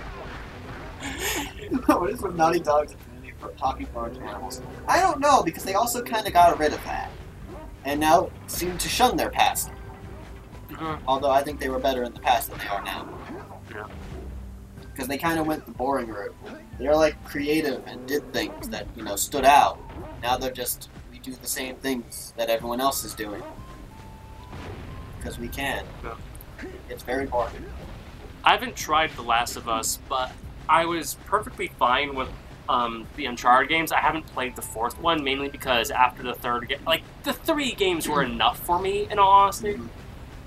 What is with Naughty Dog's affinity for talking large animals? I don't know, because they also kind of got rid of that. And now seem to shun their past. Although I think they were better in the past than they are now. Yeah. Because they kind of went the boring route. They were like creative and did things that, you know, stood out. Now they're just, we do the same things that everyone else is doing. Because we can. Yeah. It's very boring. I haven't tried The Last of Us, but I was perfectly fine with the Uncharted games. I haven't played the fourth one, mainly because after the third game, like, the 3 games were enough for me, in all honesty.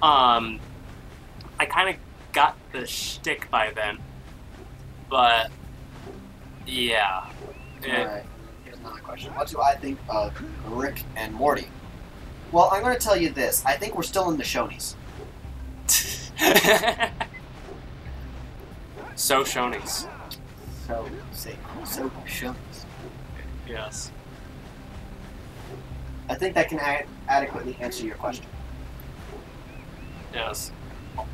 I kind of got the shtick by then. But, yeah. Alright, here's another question. What do I think of Rick and Morty? Well, I'm going to tell you this. I think we're still in the Shonies. So Shonies. So Shonies. Yes. I think that can adequately answer your question. Yes.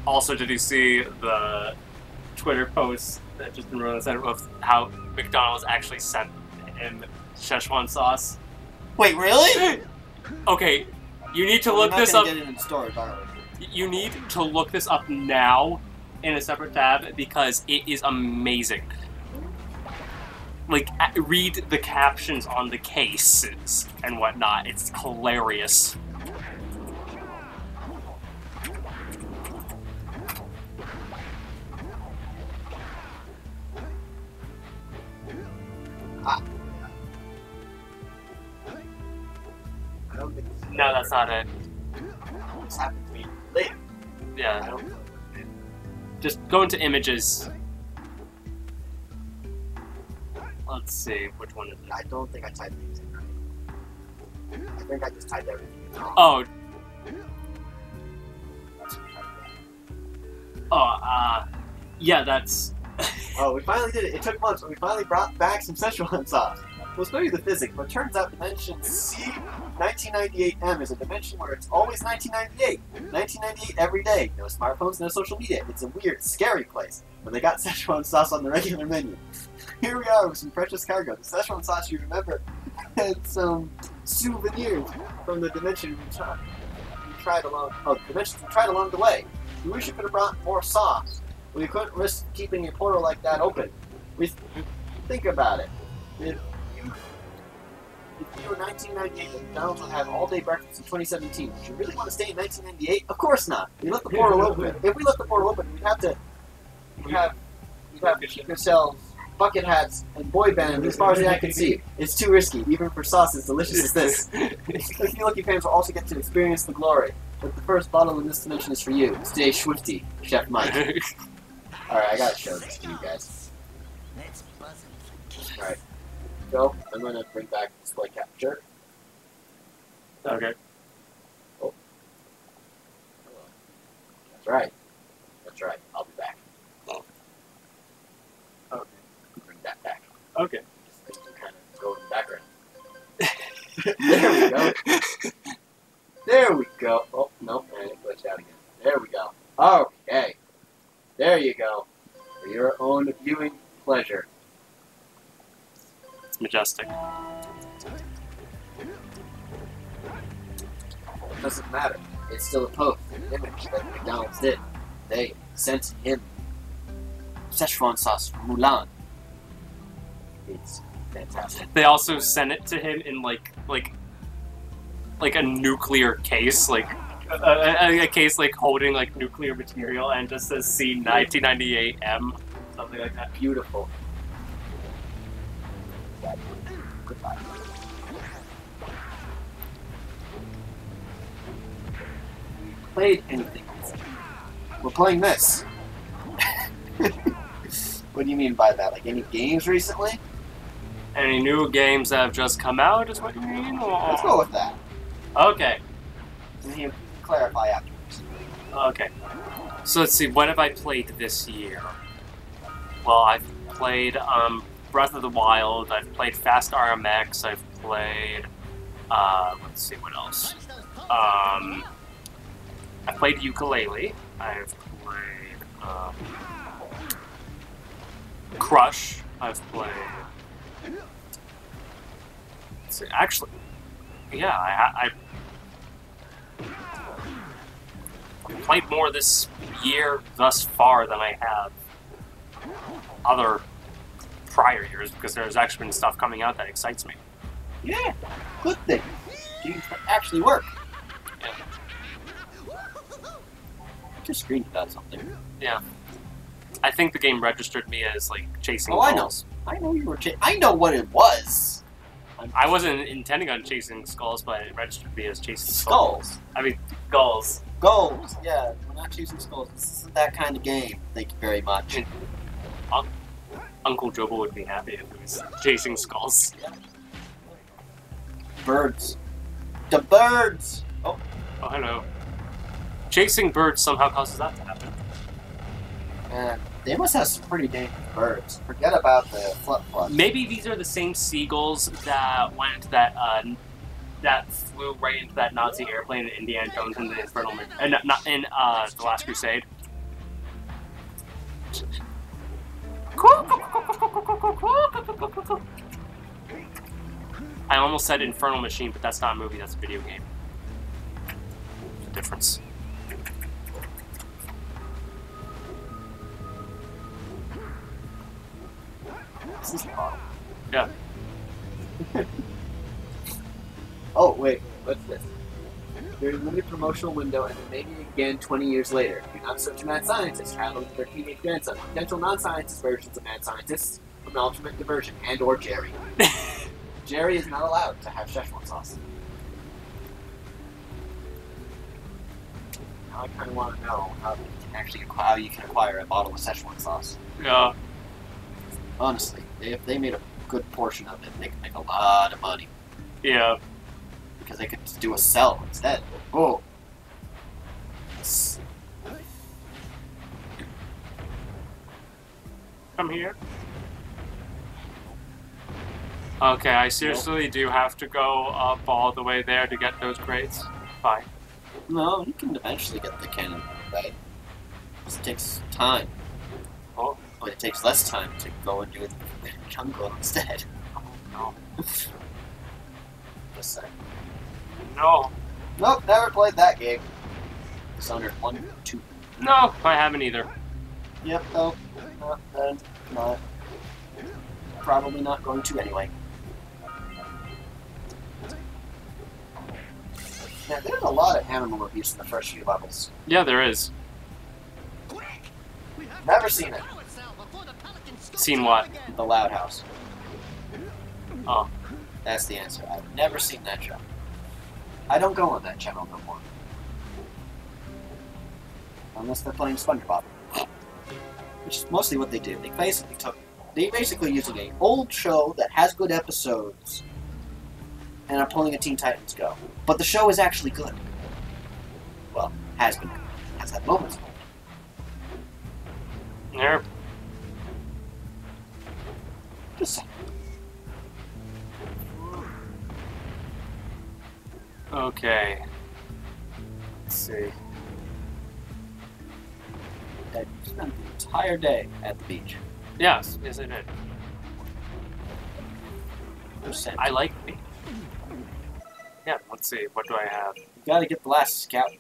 Also, did you see the Twitter post that just been released of how McDonald's actually sent him Szechuan sauce? Wait, really? Okay, you need to look this We're up. not going to get it in stores, are we? You need to look this up now in a separate tab because it is amazing. Like, read the captions on the cases and whatnot. It's hilarious. I don't think it's No, that's not it. This happened to me later. Yeah. Just go into images. Let's see, which one is it? I don't think I typed things in right. I think I just typed everything in wrong. Oh, That's what I typed. yeah, that's... Oh, we finally did it. It took months, but we finally brought back some Szechuan sauce. We'll study the physics, but it turns out dimension C1998M is a dimension where it's always 1998. 1998 every day. No smartphones, no social media. It's a weird, scary place. But they got Szechuan sauce on the regular menu. Here we are with some precious cargo. The Szechuan sauce, you remember, had some souvenirs from the dimension we tried along. Oh, the dimensions we tried along the way. We wish you could have brought more sauce. We couldn't risk keeping a portal like that open. Think about it. If you were 1998, McDonald's would have all-day breakfast in 2017. Would you really want to stay in 1998? Of course not. We let the portal open. If we let the portal open, we'd have yourselves bucket hats and boy bands as far as the eye can see. It's too risky, even for sauce as delicious as this. The few lucky fans will also get to experience the glory. But the first bottle in this dimension is for you. Stay swifty, Chef Mike. Alright, I gotta show this to you guys. That's buzzing. Alright. So, I'm gonna bring back display capture. Okay. Oh. That's right. That's right. I'll be back. Oh. Okay. Bring that back. Okay. Just so you can kind of go in the background. There we go. There we go. Oh, no, and it glitched out again. There we go. Okay. There you go. For your own viewing pleasure. It's majestic. It doesn't matter. It's still a post, an image that McDonald's did. They sent him Szechuan sauce from Mulan. It's fantastic. They also sent it to him in like a nuclear case, like a case like holding like nuclear material, and just says C1998M, something like that. Beautiful. Goodbye. Played anything before? We're playing this. What do you mean by that? Like any games recently? Any new games that have just come out is what you mean? Or... Let's go with that. Okay. And you clarify afterwards. Okay. So let's see, what have I played this year? Well, I've played Breath of the Wild, I've played Fast RMX, I've played let's see what else. I played Ukulele, I've played Crush, I've played let's see, actually, yeah, I played more this year thus far than I have other prior years, because there's actually been stuff coming out that excites me. Yeah, good thing. Games that actually work. Yeah. Your screen does something. Yeah. I think the game registered me as like chasing. Oh, I know. skulls. I know you were. I know what it was. I wasn't intending on chasing skulls, but it registered me as chasing Skulls. I mean, gulls. Goals. Yeah, we're not chasing skulls. This isn't that kind of game. Thank you very much. Uncle Jobo would be happy if it was chasing skulls. Birds. The birds. Oh, Oh, hello. Chasing birds somehow causes that to happen. man, they must have some pretty dangerous birds. Forget about the flip-flops. Maybe these are the same seagulls that went that flew right into that Nazi airplane in Indiana Jones and the Infernal not in the Last Crusade. I almost said Infernal Machine, but that's not a movie, that's a video game. There's a difference. This is hard. Yeah. Oh, wait. What's this? During a limited promotional window and then maybe again 20 years later, you're not such a mad scientist traveling with their teenage grandson. Potential non-scientist versions of mad scientists from an alternate diversion and or Jerry. Jerry is not allowed to have Szechuan sauce. Now I kind of want to know how you can acquire a bottle of Szechuan sauce. Yeah. Honestly, if they made a good portion of it, they could make a lot of money. Yeah. Because they could just do a sell instead. Oh. Come here. Okay, I seriously do have to go up all the way there to get those crates. Fine. No, you can eventually get the cannon, right? It just takes time. Oh. But it takes less time to go and do it in the jungle instead. Oh, no. Just saying. No. Nope, never played that game. Dishonored 1, 2. No, I haven't either. Yep, no. No, then, not. Probably not going to anyway. Yeah, there's a lot of animal abuse in the first few levels. Yeah, there is. Never seen it. Seen what? The Loud House. Oh. That's the answer. I've never seen that show. I don't go on that channel no more. Unless they're playing SpongeBob. Which is mostly what they do. They basically using an old show that has good episodes and are pulling a Teen Titans Go. But the show is actually good. Well, has been good. Has had moments. There. Just saying. Okay. Let's see. I spent the entire day at the beach. Yes, yes I did. Percent. I like me. Yeah, let's see. What do I have? You gotta get the last scout.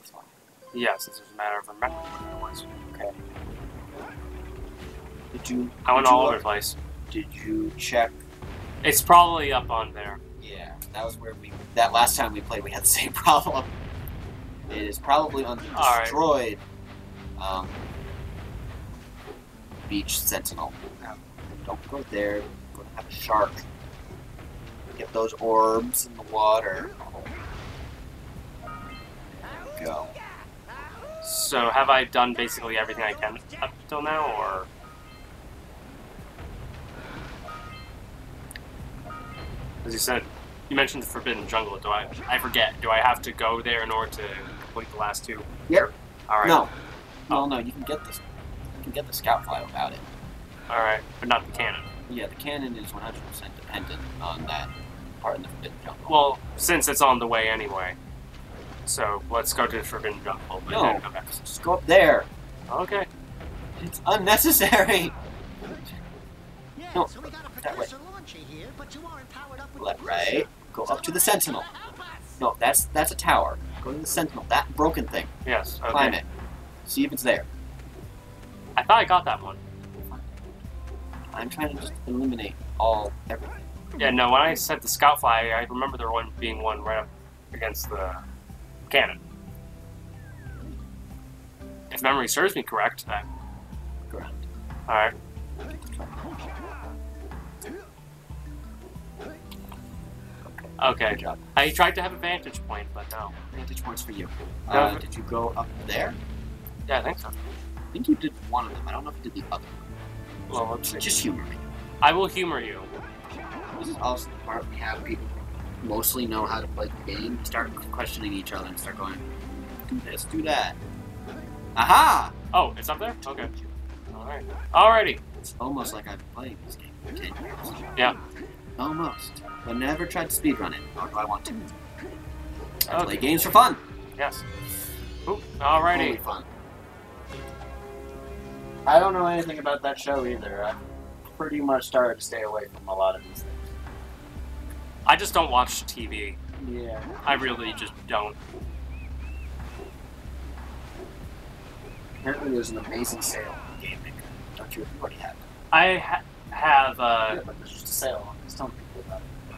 Yes, it's just a matter of remembering what it was. Okay. Did you? I went did you all look- over the place. Did you check? It's probably up on there. Yeah, that was where that last time we played, we had the same problem. It is probably on the All right. destroyed beach sentinel. Don't go there. You're gonna have a shark. Get those orbs in the water. There we go. So, have I done basically everything I can up till now, or? As you said, you mentioned the Forbidden Jungle. I forget. Do I have to go there in order to complete the last two? Yep. Alright. No. No, you can get this. You can get the scout fly without it. Alright, but not the cannon. Yeah, the cannon is 100% dependent on that part in the Forbidden Jungle. Well, since it's on the way anyway. So, let's go to the Forbidden Jungle, and No. then go back. Just go up there. Okay. It's unnecessary. Yeah, No, so we got a that way. producer launcher here, but you aren't powered up with Left, the right. Go up to the Sentinel. No, that's a tower. Go to the Sentinel. That broken thing. Yes, okay. Climb it. See if it's there. I thought I got that one. I'm trying to just eliminate everything. Yeah, no, when I said the scout fly, I remember there being one right up against the cannon. If memory serves me correct, Ground. Alright. Okay. Good job. I tried to have a vantage point, but no. Vantage points for you. No. Did you go up there? Yeah, I think so. I think you did one of them. I don't know if you did the other one. Well, let's see. Just humor me. I will humor you. This is also the part we have people who mostly know how to play the game, start questioning each other and start going, do this, do that. Aha! Oh, it's up there? Okay. Alright. Alrighty. It's almost like I've been playing this game for 10 years. Yeah. Almost. But never tried to speedrun it, nor do I want to. I play Okay. games for fun. Yes. Oop. Only Alrighty. fun. I don't know anything about that show either. I've pretty much started to stay away from a lot of these things. I just don't watch TV. Yeah. I really just don't. Apparently there's an amazing sale on Game Maker. Don't you already have it? I have, Yeah, but there's just a sale on it. Just tell people about it.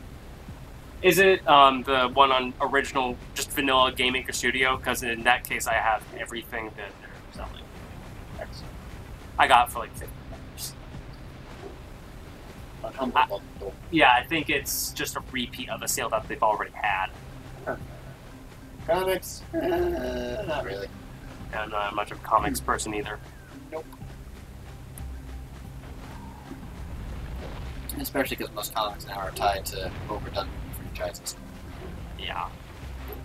Is it the one on original, just vanilla Game Maker Studio? Because in that case, I have everything that they're selling. I got it for like $50. On Humble Bundle. Yeah, I think it's just a repeat of a sale that they've already had. Comics? Not really. I'm not much of a comics person either. Nope. Especially because most comics now are tied to overdone franchises. Yeah.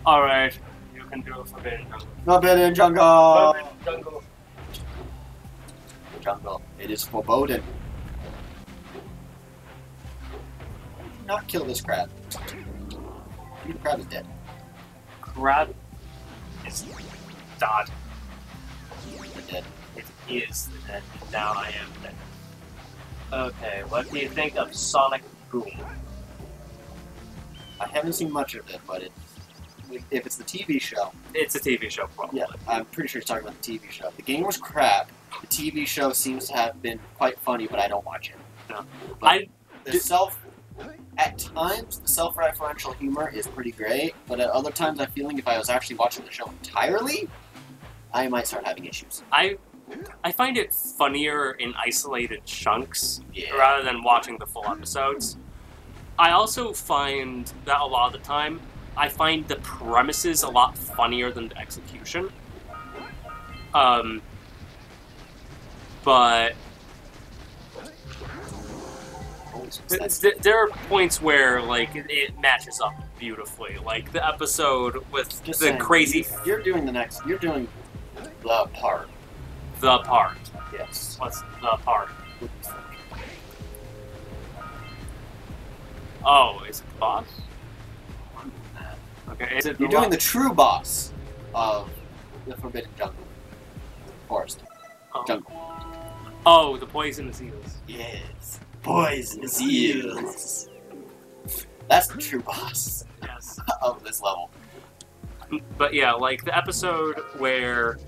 Alright, you can do a Forbidden Jungle. Forbidden Jungle! Forbidden Jungle. Jungle. It is foreboding. Not kill this crab. The crab is dead. Crab is dead. They're dead. It is dead. Now I am dead. Okay, what do you think of Sonic Boom? I haven't seen much of it, but if it's the TV show, It's a TV show, probably. yeah, I'm pretty sure he's talking about the TV show. The game was crap. The TV show seems to have been quite funny, but I don't watch it. No. But at times, the self-referential humor is pretty great, but at other times, I feel like if I was actually watching the show entirely, I might start having issues. I find it funnier in isolated chunks Yeah. rather than watching the full episodes. I also find that a lot of the time, I find the premises a lot funnier than the execution. But there are points where, like, it matches up beautifully. Like the episode with Just the saying, crazy You're doing the part. the part. Yes. What's the part? Oh, is it the boss? Okay, is it You're doing the true boss of the Forbidden Jungle. Forest. oh. Jungle. Oh, the poisonous eels. Yes. Poisonous eels. That's the true boss Yes. of this level. But yeah, like the episode where,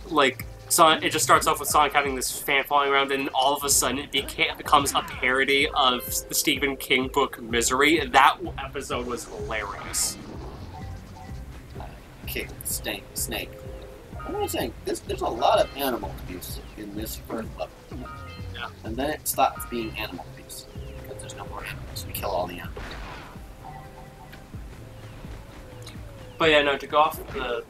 like, Sonic, it just starts off with Sonic having this fan following around, and all of a sudden it becomes a parody of the Stephen King book Misery. That episode was hilarious. Kick the snake. What am I saying? There's a lot of animal abuse in this first level. Yeah. And then it stops being animal abuse. Because there's no more animals. We kill all the animals. But yeah, no, to go off the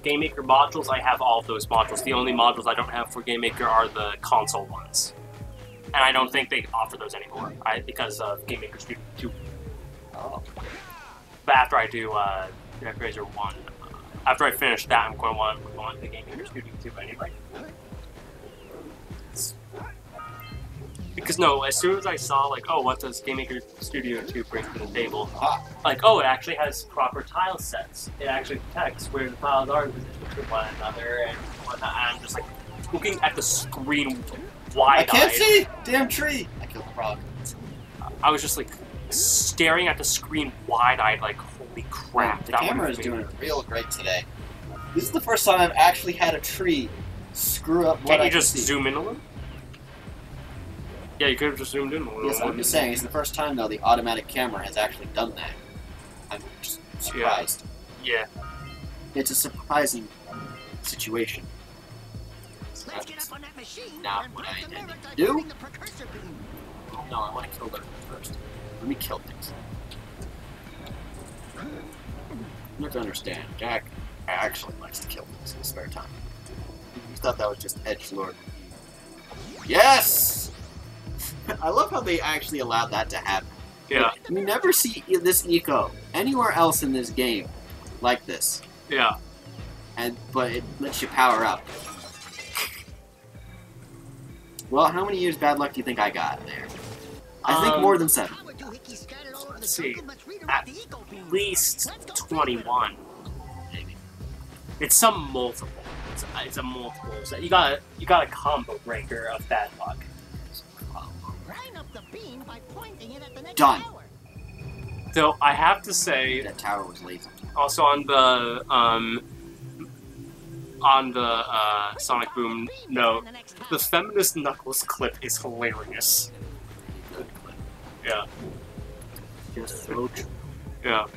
Game Maker modules, I have all of those modules. The only modules I don't have for Game Maker are the console ones. And I don't think they offer those anymore, because of Game Maker Studio 2. Oh. But after I do Death Razor 1, after I finish that, I'm going to want to move on to Game Maker Studio 2 anyway. Because no, as soon as I saw, like, oh, what does Game Maker Studio 2 bring to the table? Like, oh, it actually has proper tile sets. It actually detects where the tiles are in position to one another and whatnot. And I'm just like looking at the screen wide-eyed. I can't see! Damn tree! I killed the frog. I was just like staring at the screen wide-eyed, like, holy crap. The that camera would've is been- doing real great today. This is the first time I've actually had a tree screw up what Can't I you can just see. zoom in a little? Yeah, you could have just zoomed in a little. Yes, I'm just saying, it's the first time, though, the automatic camera has actually done that. I'm just surprised. Yeah. It's a surprising situation. Let's get up on that machine Not and what break I the intended mirror to do. during the precursor beam. No, I want to kill them first. Let me kill things. You have to understand, Jack actually likes to kill things in his spare time. You thought that was just edgelord. Yes! I love how they actually allowed that to happen. Yeah. We never see this eco anywhere else in this game like this. Yeah. But it lets you power up. Well, how many years bad luck do you think I got there? I think more than 7. Let's see. At least 21. Maybe. It's some multiple. It's a multiple. So you got a combo breaker of bad luck. Line up the beam by pointing it at the next Done. tower. So I have to say, That tower was lazy. also on the Sonic Boom note, the feminist Knuckles clip is hilarious. Good clip. Yeah. Just so true. Yeah.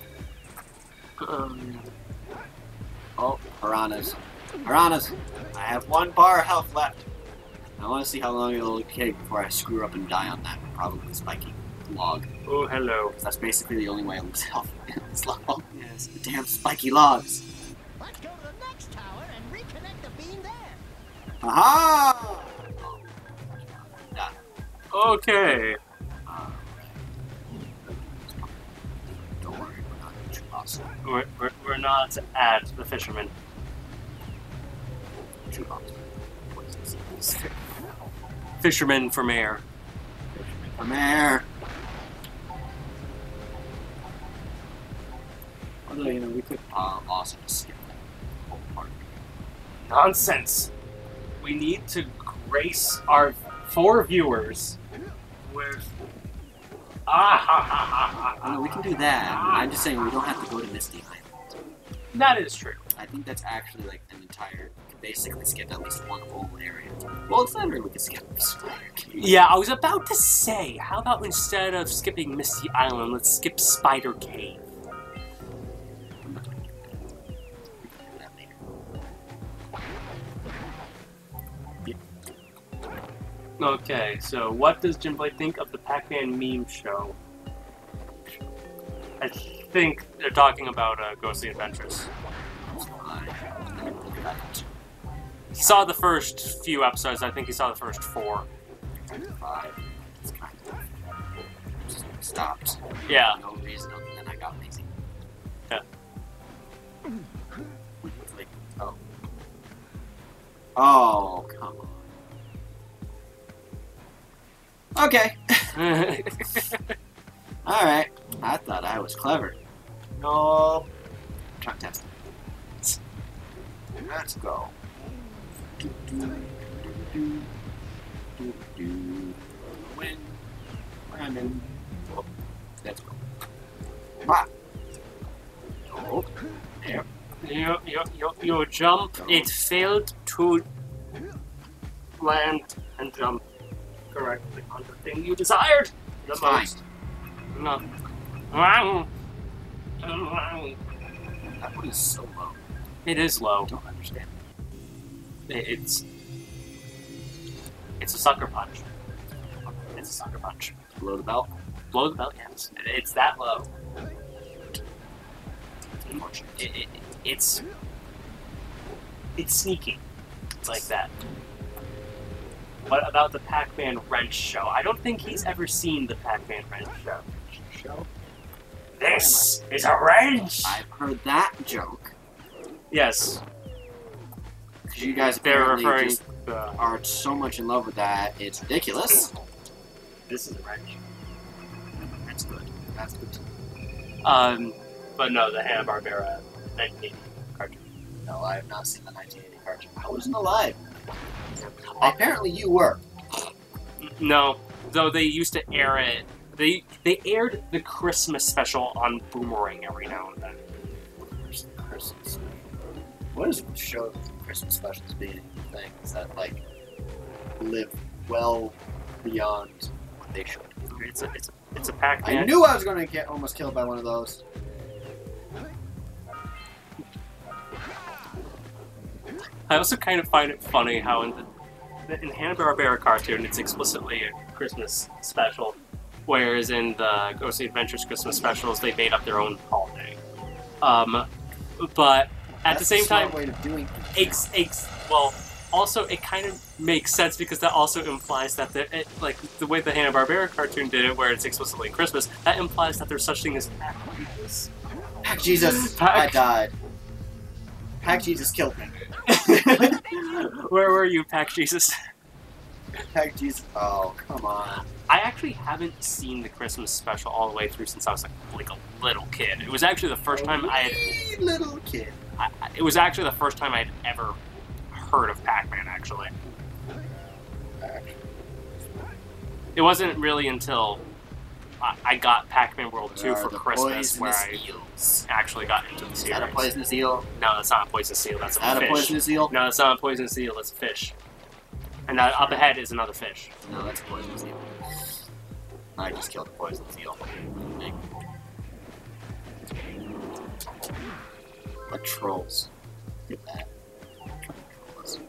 Oh, piranhas. Piranhas! I have 1 bar health left. I want to see how long it'll take before I screw up and die on that probably spiky log. Oh, hello. Because that's basically the only way I lose health in this level. Yes. The damn spiky logs. Let's go to the next tower and reconnect the beam there. Aha! Done. Okay. Don't worry, we're not too lost. We're not at the fisherman. Too lost. What is this? Fisherman from air. Come here. Although, you know, we could also just skip that whole part. Nonsense. We need to grace our 4 viewers with. No, we can do that. I'm just saying we don't have to go to Misty Island. That is true. I think that's actually like an entire. We can basically skip at least one whole area. Well, it's not really we can skip Spider Cave. Yeah, I was about to say, how about instead of skipping Misty Island, let's skip Spider Cave. Okay, so what does Jimblade think of the Pac-Man meme show? I think they're talking about Ghostly Adventures. He saw the first few episodes. I think he saw the first 4. 5. It's kind of just stopped. Yeah. For no reason other than I got lazy. Yeah. Like, oh. Oh, come on. Okay. Alright. I thought I was clever. No. Try testing. Let's go. Win. I'm in. Oh, let's go. Bye. Oh, there. You jump. It failed to land and jump correctly on the thing you desired the Fine. most. No. That one is so low. It is low. I don't understand. It's a sucker punch. It's a sucker punch. Below the belt. Blow the belt, yes. It's that low. It's sneaky. It's like that. What about the Pac-Man Wrench show? I don't think he's ever seen the Pac-Man Wrench show. This is a wrench! I've heard that joke. Yes. Because you guys They're apparently referring just to are so much in love with that, it's ridiculous. this is a wrench. That's good. That's good. But no, the Hanna-Barbera 1980 cartoon. No, I have not seen the 1980 cartoon. I wasn't alive. Apparently you were. No, though they used to air it. They aired the Christmas special on Boomerang every now and then. Christmas. What is the show Christmas specials being things that like live well beyond what they should? It's a Pac-Man. I knew I was going to get almost killed by one of those. I also kind of find it funny how in in Hanna-Barbera cartoon, it's explicitly a Christmas special, whereas in the Ghostly Adventures Christmas specials, they made up their own holiday. But at the same time, way of doing things. well, also it kind of makes sense because that also implies that the way the Hanna-Barbera cartoon did it, where it's explicitly Christmas, that implies that there's such thing as Pack Jesus. Pack Jesus! I died. Pack Jesus killed me. Where were you, Pack Jesus? Pack Jesus. Oh, come on. I actually haven't seen the Christmas special all the way through since I was like a little kid. It was actually the first time I had... Little kid. It was actually the first time I'd ever heard of Pac-Man, actually. It wasn't really until I got Pac-Man World 2 for Christmas where I actually got into the series. Is that a poisonous eel? No, that's not a poisonous eel. That's a fish. Is that a poisonous eel? No, that's not a poisonous eel. That's a fish. And that up ahead is another fish. No, that's a poisonous eel. I just killed a poisonous eel. What trolls? Look at that. Trolls.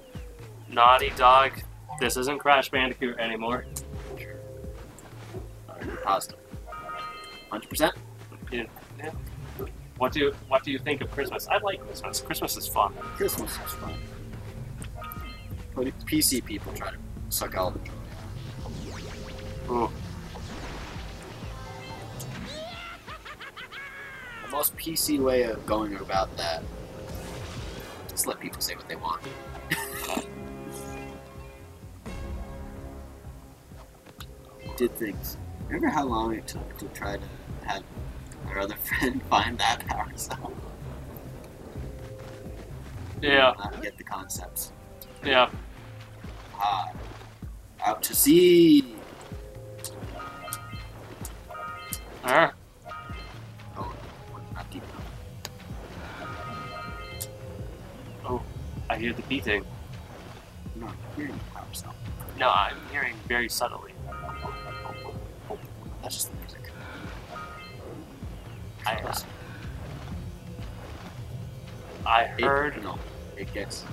Naughty dog. This isn't Crash Bandicoot anymore. Positive. 100%? Yeah. What do you think of Christmas? I like Christmas. Christmas is fun. Christmas is fun. But PC people try to suck all the joy. Ooh. The most PC way of going about that is let people say what they want. Did things. Remember how long it took to try to have our other friend find that power cell? Yeah. Not get the concepts. Yeah. Out to sea. Alright. Oh, not deep enough. Oh, I hear the beating. No, I'm hearing the power cell. No, I'm hearing very subtly. That's just the music. I heard... No, it gets...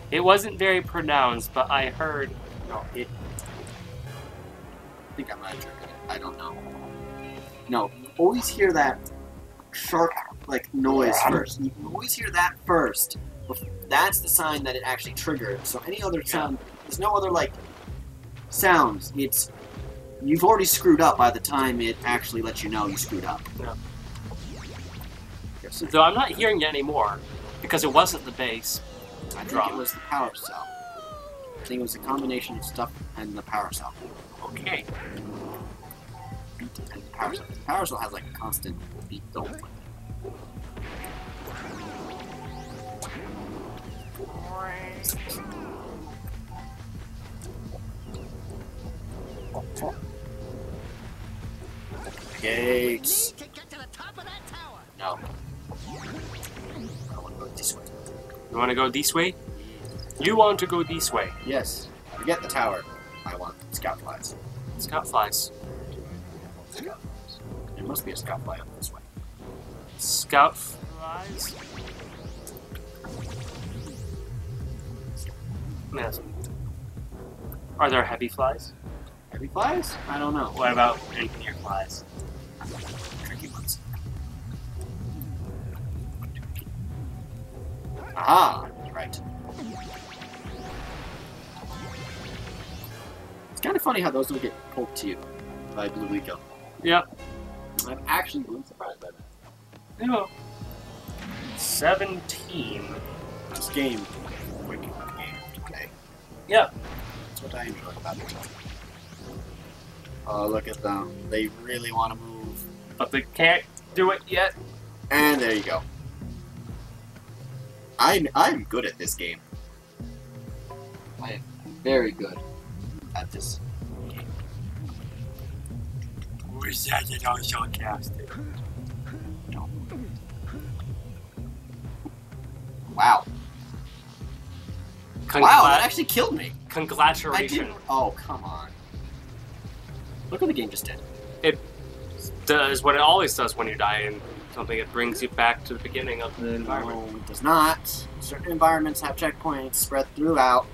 It wasn't very pronounced, but I heard... No, it... I think I might have triggered it. I don't know. No, you always hear that sharp, like, noise first. You always hear that first. That's the sign that it actually triggered. So any other sound... There's no other, like, sounds. It's... You've already screwed up by the time it actually lets you know you screwed up. Yeah. Though I'm not hearing it anymore, because it wasn't the bass. I think it was the power cell. I think it was a combination of stuff and the power cell. Okay. Beat and the power cell. The power cell has like a constant beat going. Gates. To get to the top of that tower. No. I want to go this way. You want to go this way? You want to go this way. Yes. Forget the tower. I want scout flies. Scout flies. Scout flies. There must be a scout fly up this way. Scout flies? Yes. Are there heavy flies? Heavy flies? I don't know. What about engineer flies? Tricky ones. Aha! Right. It's kind of funny how those don't get pulled to you by Blue Eco. Yep. I'm actually really surprised by that. Yeah. 17. This game, quick game to play. Yep. That's what I enjoy about it. Oh, look at them. They really want to move. But they can't do it yet. And there you go. I'm good at this game. I am very good at this game. Wish I did also cast it. Wow. Wow, that actually killed me. Congratulations. Oh, come on. Look what the game just did. It does what it always does when you die in something. It brings you back to the beginning of the environment. No, it does not. Certain environments have checkpoints spread throughout.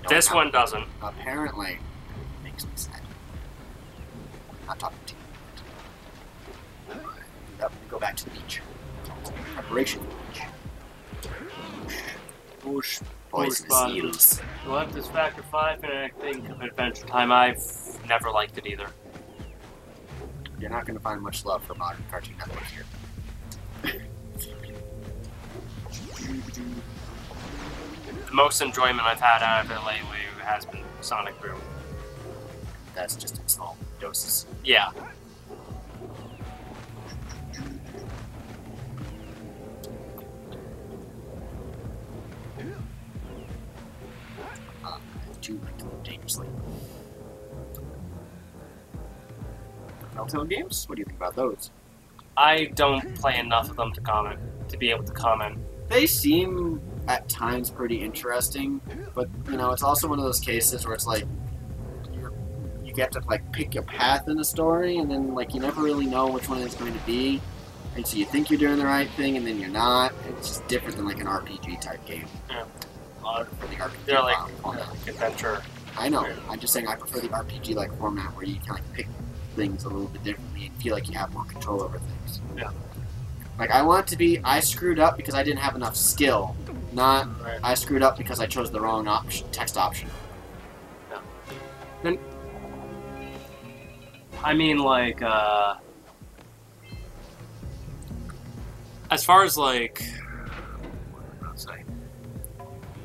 This one doesn't. Apparently, makes me sad. Not talking to you. Yep, go back to the beach. Preparation for the beach. Whoosh. Poisonous Bud. eels. You left this Factor 5 and I think of Adventure Time. I've never liked it either. You're not going to find much love for modern Cartoon Network here. The most enjoyment I've had out of it lately has been Sonic Boom. That's just in small doses. Yeah. Too dangerously. Telltale games? What do you think about those? I don't play enough of them to be able to comment. They seem at times pretty interesting, but you know, it's also one of those cases where it's like you get to like pick a path in the story, and then like you never really know which one it's going to be, and so you think you're doing the right thing, and then you're not. It's just different than like an RPG type game. Yeah. For the RPG They're like format. adventure. I know. I'm just saying I prefer the RPG like format where you can like pick things a little bit differently and feel like you have more control over things. Yeah. Like I want it to be I screwed up because I didn't have enough skill, not Right. I screwed up because I chose the wrong text option. Yeah. Then, I mean, like, as far as like,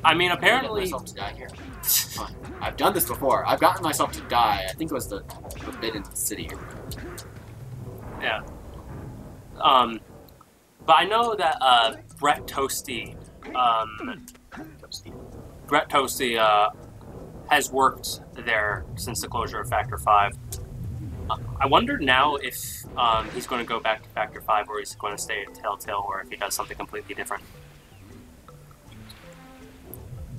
I mean, apparently. Myself to die here. Fine. I've done this before. I've gotten myself to die. I think it was the Forbidden City. Yeah. But I know that Brett Toasty has worked there since the closure of Factor 5. I wonder now if he's going to go back to Factor 5 or he's going to stay at Telltale or if he does something completely different.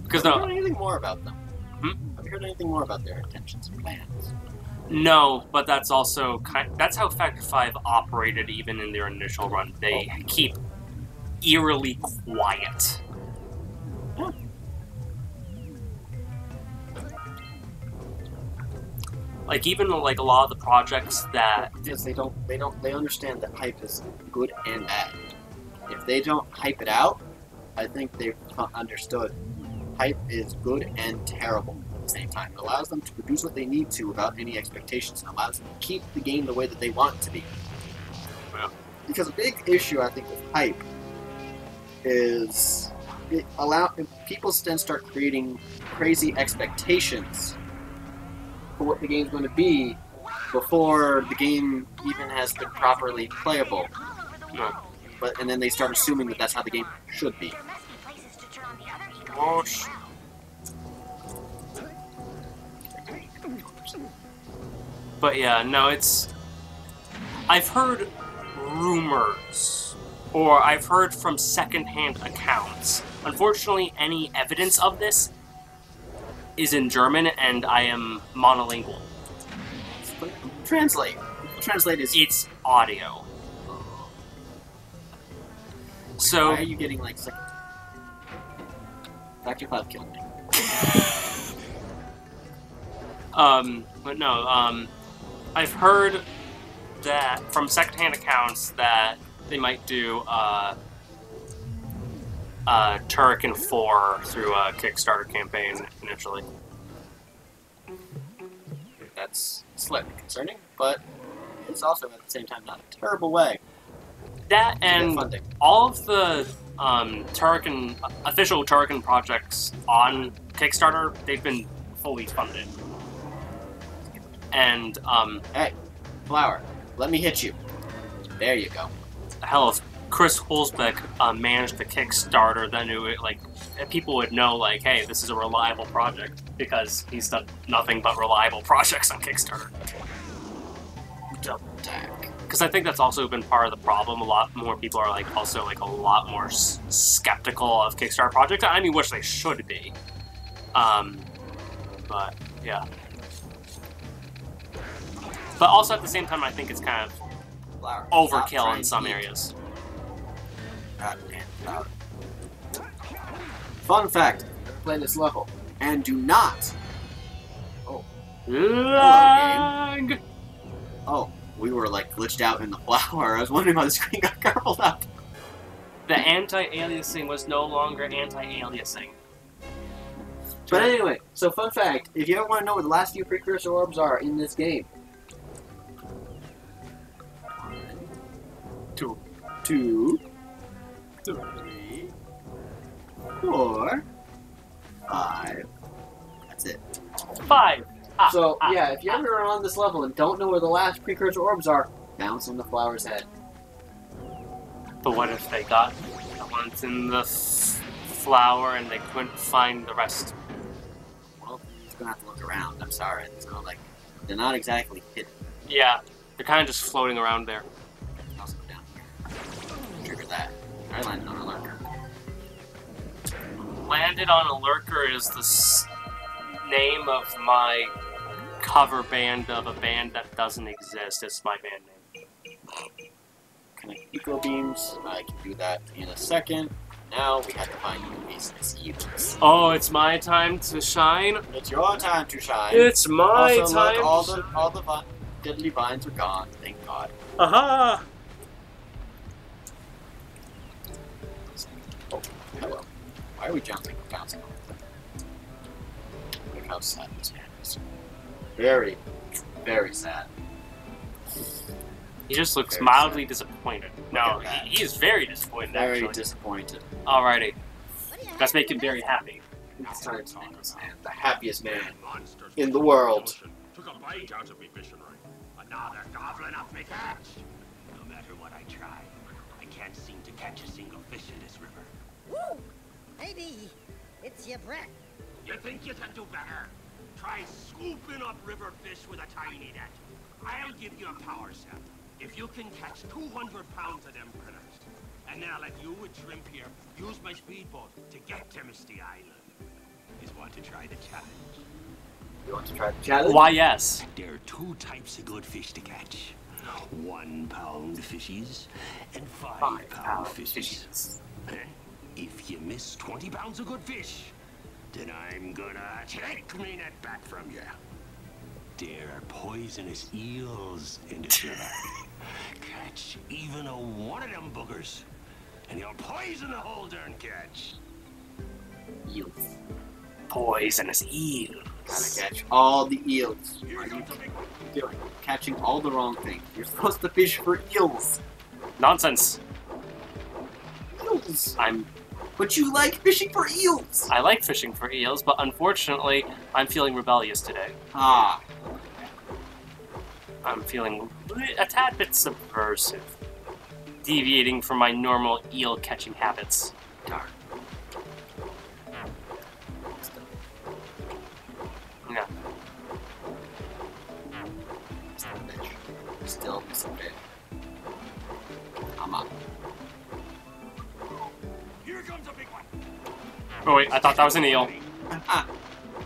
Because Have you heard anything more about them? Hmm? Have you heard anything more about their intentions and plans? No, but that's also that's how Factor 5 operated even in their initial run. They keep eerily quiet. Yeah. Like even like a lot of the projects that Because they understand that hype is good and bad. If they don't hype it out, I think they've understood hype is good and terrible at the same time. It allows them to produce what they need to without any expectations, and allows them to keep the game the way that they want it to be. Yeah. Because a big issue, I think, with hype is people then start creating crazy expectations for what the game's going to be before the game even has been properly playable. no. And then they start assuming that that's how the game should be. Whoosh. But yeah, no, it's. I've heard rumors, or I've heard from secondhand accounts. Unfortunately, any evidence of this is in German, and I am monolingual. Translate. Translate is. It's audio. So. Why are you getting like second? Factor 5 killed me. But no, I've heard that from secondhand accounts that they might do Turrican 4 through a Kickstarter campaign initially. That's slightly concerning, but it's also at the same time not a terrible way. That and funding. all of the Turrican official Turrican projects on Kickstarter, they've been fully funded. And Hey, Flower, let me hit you. There you go. hell, if Chris Hulsbeck managed the Kickstarter, then it would, like, people would know, like, hey, this is a reliable project because he's done nothing but reliable projects on Kickstarter. Double tag. Because I think that's also been part of the problem. A lot more people are like also like a lot more skeptical of Kickstarter projects. I mean, which they should be. But yeah. But also at the same time, I think it's kind of Flower, overkill in some areas. God damn, Flower. Fun fact: play this level. And do not. Oh. Lag! Oh, we were like glitched out in the flower. I was wondering why the screen got garbled up. The anti-aliasing was no longer anti-aliasing. But anyway, so fun fact, if you ever want to know where the last few precursor orbs are in this game. 2, 2, 3, 4, 5. That's it. 5. So, yeah, if you ever are on this level and don't know where the last precursor orbs are, bounce on the flower's head. But what if they got the ones in the flower and they couldn't find the rest? Well, you're gonna have to look around. I'm sorry. It's not like they're not exactly hidden. Yeah, they're kind of just floating around there. Also go down here. Trigger that. I landed on a lurker. Landed on a Lurker is the name of my cover band of a band that doesn't exist. It's my band name. Connect eco beams. I can do that in a second. Now we have to find these eels. Oh, it's my time to shine. It's your time to shine. It's my also, time. Look, all the deadly vines are gone. Thank God. Aha! Oh, hello. Why are we jumping? Bouncing. Look how sad this man is. Very, very sad. He just looks Very mildly sad. disappointed. No, he is very disappointed, Very actually. disappointed. Alrighty. Let's make him very happy. It's time to make this man the happiest man Monsters in the world. took a bite out of me fishing ring. But now they're gobbling up me catch. No matter what I try, I can't seem to catch a single fish in this river. Woo! Maybe it's your breath. You think you can do better? Try scooping up river fish with a tiny net. I'll give you a power set. If you can catch 200 pounds of them critters, and then I'll let you with shrimp here use my speedboat to get to Misty Island. You want to try the challenge? You want to try the challenge? Why, yes. There are 2 types of good fish to catch. 1 pound fishies and 5 pound fishies. And if you miss 20 pounds of good fish, then I'm gonna take me net back from you. There are poisonous eels in this river. Catch even a one of them boogers, and you'll poison the whole darn catch. Eels. Poisonous eel. Gotta catch all the eels. Here What are you comes a big one. doing? Catching all the wrong things. You're supposed to fish for eels. Nonsense. Eels. I'm But you like fishing for eels. I like fishing for eels, but unfortunately, I'm feeling rebellious today. Ah. I'm feeling a tad bit subversive, deviating from my normal eel catching habits. Darn. Yeah. Still some fish. I'm up. Here comes a big one. Oh wait, I thought that was an eel. Ah.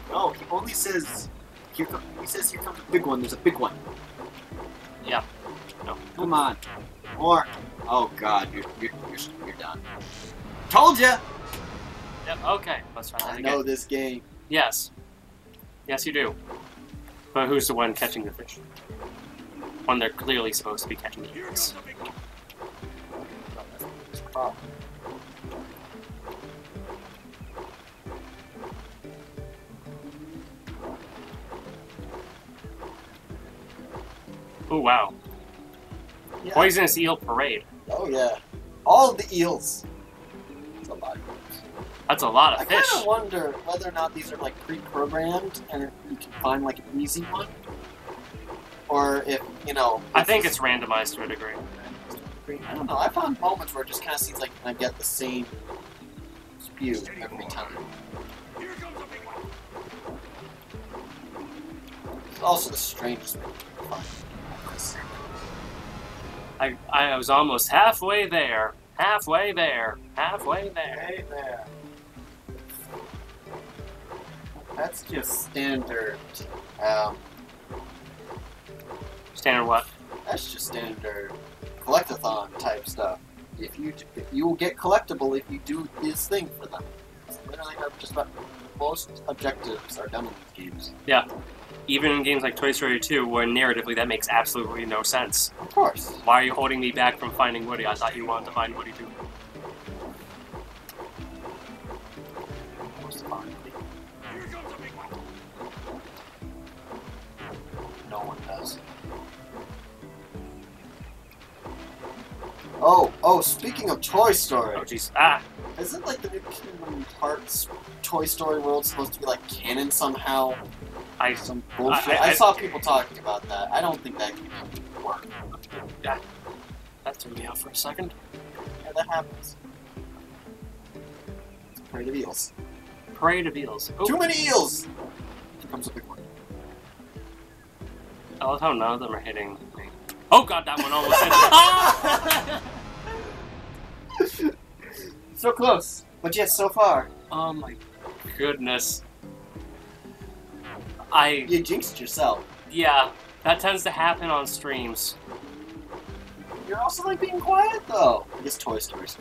No, he only says here. He says here comes a big one. There's a big one. Yeah. No. Come on. More. Oh God, you're done. Told ya. Yep. Okay. Let's try that I again. know this game. Yes. Yes, you do. But who's the one catching the fish? When they're clearly supposed to be catching the Here eels. comes a big one. Oh wow. Yeah. Poisonous eel parade. Oh yeah. All the eels. It's a lot. That's a lot I of kind fish. of wonder whether or not these are like pre-programmed, and if you can find like an easy one, or if I think it's randomized to a degree. I don't know. I found moments where it just kind of seems like I get the same spew every time. Here comes a big one. It's also the strangest thing to find. I was almost halfway there. Halfway there. Halfway there. Hey there. That's just standard. Standard what? That's just standard collectathon type stuff. If you will get collectible if you do this thing for them. It's literally how just about most objectives are done in these games. Yeah. Even in games like Toy Story 2, where narratively that makes absolutely no sense. Of course. Why are you holding me back from finding Woody? I thought you wanted to find Woody too. No one does. Oh, speaking of Toy Story. Oh, jeez. Ah! Isn't like the new Kingdom Hearts Toy Story world supposed to be like canon somehow? Some bullshit. I saw people talking about that. I don't think that can work. Yeah. That threw me out for a second. Yeah, that happens. Parade of eels. Parade of eels. Oh. Too many eels! Here comes a big one. I love how none of them are hitting me. Oh god, that one almost hit. Ah! So close, but yet so far. Oh my goodness. You jinxed yourself. Yeah, that tends to happen on streams. You're also like being quiet though. I guess Toy Story's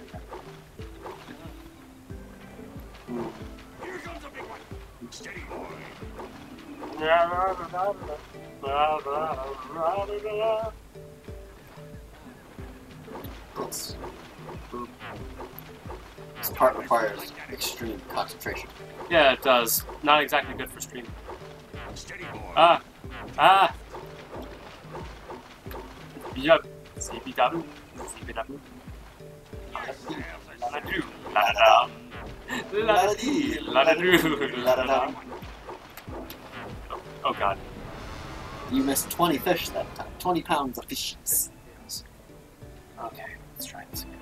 Here comes a big one. Steady, boy. This part requires extreme concentration. Yeah, it does. Not exactly good for streaming. Steady, boy. Ah! Ah! Yup. CPW. CPW. La-da-doo. La-da-da. La-da-dee. La-da-doo. La-da-da. Oh god. You missed 20 fish that time. 20 pounds of fishes. Okay, let's try this again.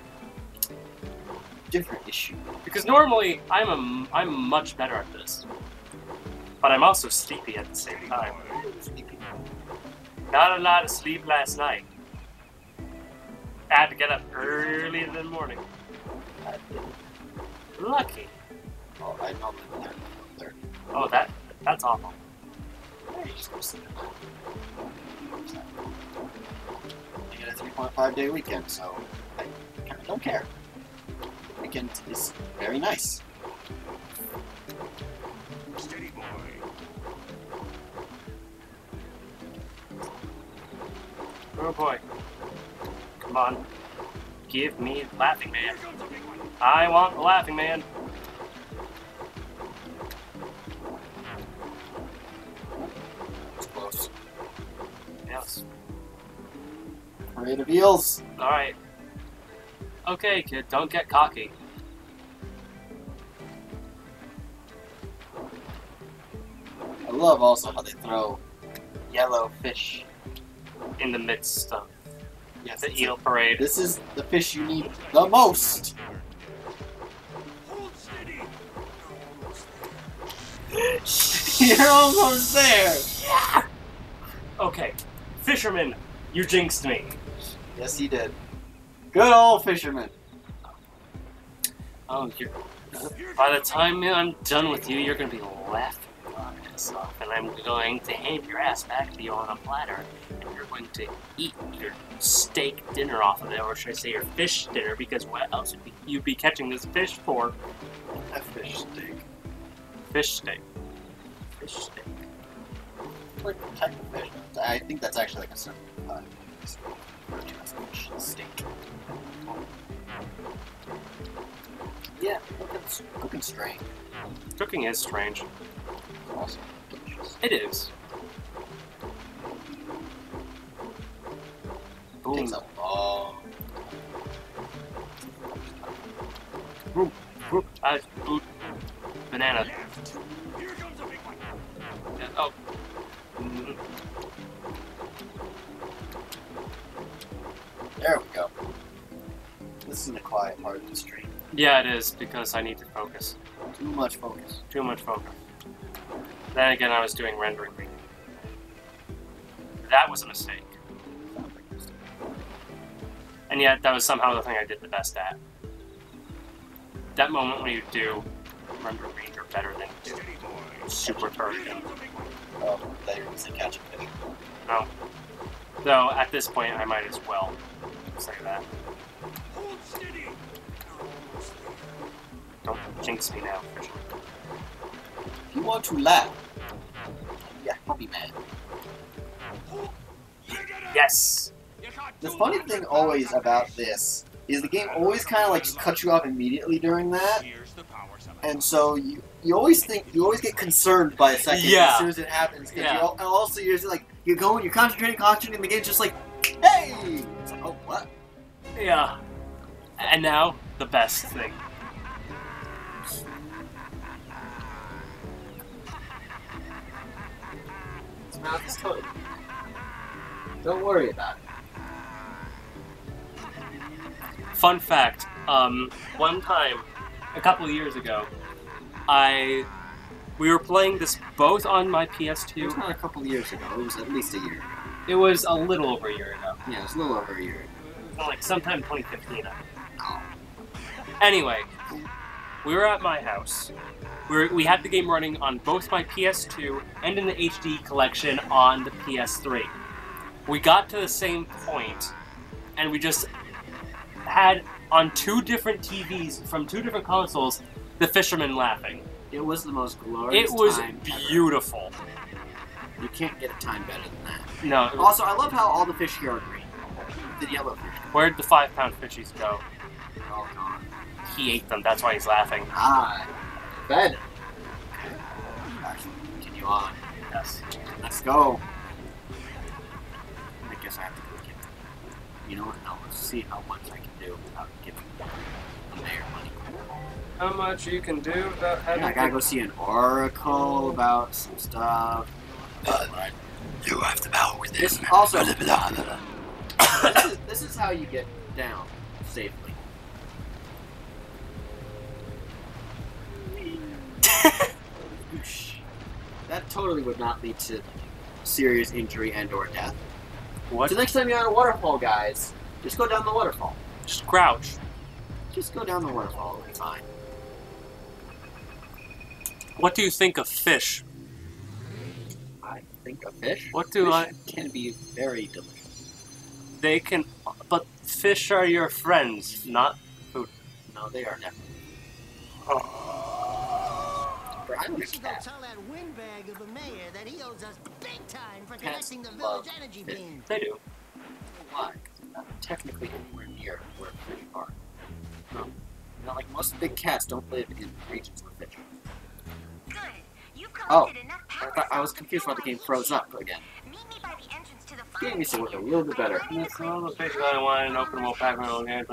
Different issue. Because normally I'm much better at this, but I'm also sleepy at the same time. Not a lot of sleep last night. I had to get up early in the morning. Lucky. Oh, I know they're Oh, that's awful. you just go sleep. You get a 3.5 day weekend, so I kind of don't care. Weekend is very nice. Steady, boy. Oh boy. Come on. Give me Laughing Man. I want the Laughing Man. It's close. Yes. Parade of eels. Alright. Okay, kid, don't get cocky. I love also how they throw yellow fish. In the midst of Yes, the eel parade. This is the fish you need the most. Hold steady. You're almost there. Yeah! Okay, fisherman, you jinxed me. Yes, he did. Good old fisherman. Oh, by the time I'm done with you, you're gonna be laughing your ass off, and I'm going to hand your ass back to you on a platter, and you're going to eat your steak dinner off of it, or should I say your fish dinner, because what else would you be catching this fish for? A fish steak. Fish steak. Fish steak. Like the type of fish. I think that's actually like a simple fish steak. Yeah, cooking strange. Cooking is strange. Awesome. Delicious. It is. Boom. Takes a long. Boom. Boom. Boot. Banana. Here comes a big one. Yeah, oh. Mm. There we go. This is the quiet part of the stream. Yeah, it is, because I need to focus. Too much focus. Too much focus. Then again, I was doing rendering. That was a mistake. And yet, that was somehow the thing I did the best at. That moment when you do rendering are better than you do super version. Oh, they say catch a fish. No. Though, at this point, I might as well say that. Hold steady. Don't jinx me now, fisherman. want to laugh. Yeah, happy man. Yes. The funny thing always about this is the game always kind of like just cuts you off immediately during that, and so you always get concerned by a second as soon as it happens. Cause Yeah. and also you're just like you're concentrating, and the game's just like, hey, it's like, oh what? Yeah. And now the best thing. His mouth is totally. Don't worry about it. Fun fact, one time, a couple of years ago, we were playing this both on my It was PS2. not a couple of years ago. It was at least a year. It was a little over a year ago. Yeah, it was a little over a year. Like sometime 2015. Anyway, we were at my house. We had the game running on both my PS2 and in the HD collection on the PS3. We got to the same point, and we just had on two different TVs from two different consoles the fisherman laughing. It was the most glorious It was time beautiful. ever. You can't get a time better than that. No, Also, I love how all the fish here are green. The yellow fish. where'd the 5-pound fishies go? They're all gone. He ate them, that's why he's laughing. Ah, bed. Continue on. Yes. Let's go. I guess I have to go get them. You know what? No, let's see how much I can do without giving the mayor money. How much you can do without having I gotta go see an oracle about some stuff. You have to bow with This him. also, this is how you get down safely. That totally would not lead to serious injury and or death. What? So next time you're on a waterfall, guys, just go down the waterfall. Just crouch. Just go down the waterfall, it'll be fine. What do you think of fish? I think a fish. What do fish I- can be very delicious. They can... But fish are your friends, not food. No, they are definitely. But I'm a We should go cat. tell that windbag of a mayor that he owes us big time for Cats connecting the love village energy fish. beam. They do. Why? 'Cause they're not technically anywhere near where fish are. No. You know, like most big cats don't live in regions with fish. Good. You've Oh, collected enough I power thought I was cells to confused why fill the game my froze heat up again. shield. Meet me by the entrance to the The fire game needs to work a station. little bit better. That's all the fish I want, and open will pack my own hand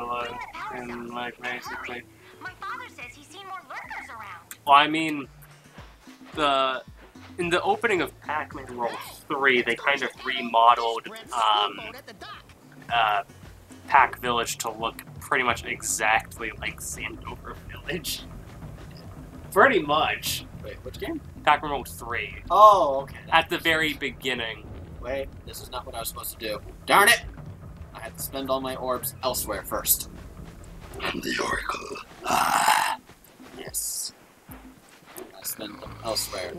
and like basically. My father says he's seen more lurkers around. Well, I mean, in the opening of Pac-Man World 3, they kind of remodeled Pac Village to look pretty much exactly like Sandover Village. Pretty much. Wait, which game? Pac-Man World 3. Oh, okay. At the very beginning. Wait, this is not what I was supposed to do. Darn it! I had to spend all my orbs elsewhere first. I'm the Oracle. Yes. I spend them elsewhere.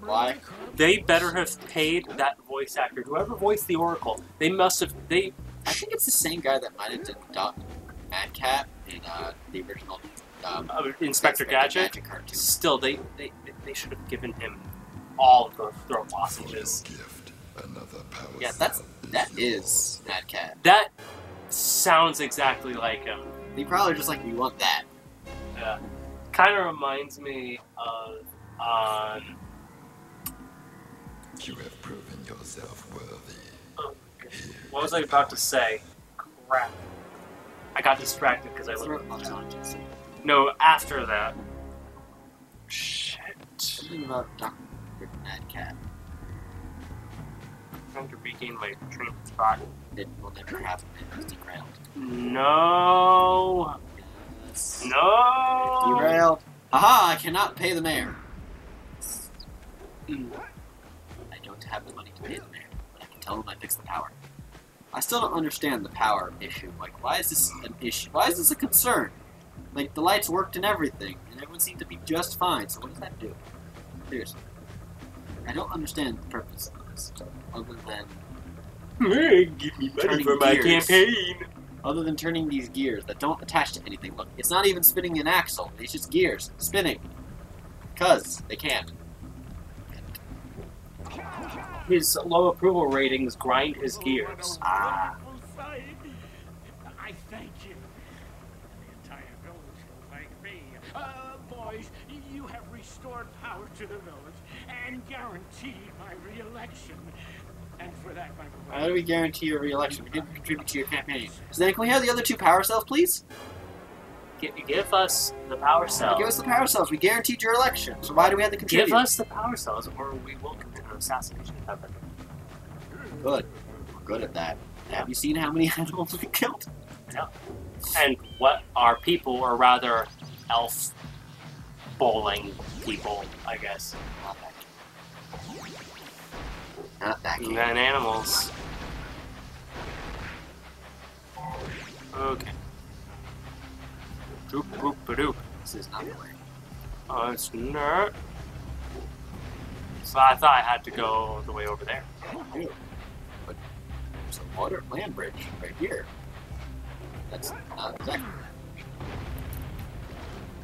Why? They better have paid that voice actor, whoever voiced the Oracle. They must have. I think it's the same guy that might have done Doc Mad Cat in the original Inspector Gadget. cartoon. Still, they should have given him all of those throw lozenges. Gift, another power Yeah, that is Mad Cat. That sounds exactly like him. He probably just like, we want that. Yeah. Kind of reminds me of You have proven yourself worthy. what was I about to say? Crap. I got distracted because I looked. No, after that. Shit. Something about Dr. Mad Cat. I'm trying to regain my train of thought. It will never happen. It was derailed. No. Yes. No. Derailed. Haha, I cannot pay the mayor. I don't have the money to pay the mayor, but I can tell him I fixed the power. I still don't understand the power issue. Like, why is this an issue? Why is this a concern? Like, the lights worked and everything, and everyone seemed to be just fine, so what does that do? Seriously. I don't understand the purpose of this, other than Give me money Turning for my gears. campaign. other than turning these gears that don't attach to anything. Look, it's not even spinning an axle. It's just gears spinning. Because they can. his low approval ratings grind his gears. Ah. I thank you. The entire village will thank me. Boys, you have restored power to the village and guaranteed my re-election. And for that, by the way... How do we guarantee your re-election? We didn't contribute to your campaign. So then, can we have the other 2 power cells, please? Give us the power cells. Give us the power cells. We guaranteed your election. So why do we have to contribute? Give us the power cells, or we will commit an assassination attempt. Good. We're good at that. Have you seen how many animals we killed? Yeah. And what our people, or rather, elf bowling people, I guess. Not that game. And animals. Okay. Doop boop ba-doop. This is not the way. Oh, it's not. So I thought I had to go the way over there. Yeah, but there's a water land bridge right here. That's not exactly right.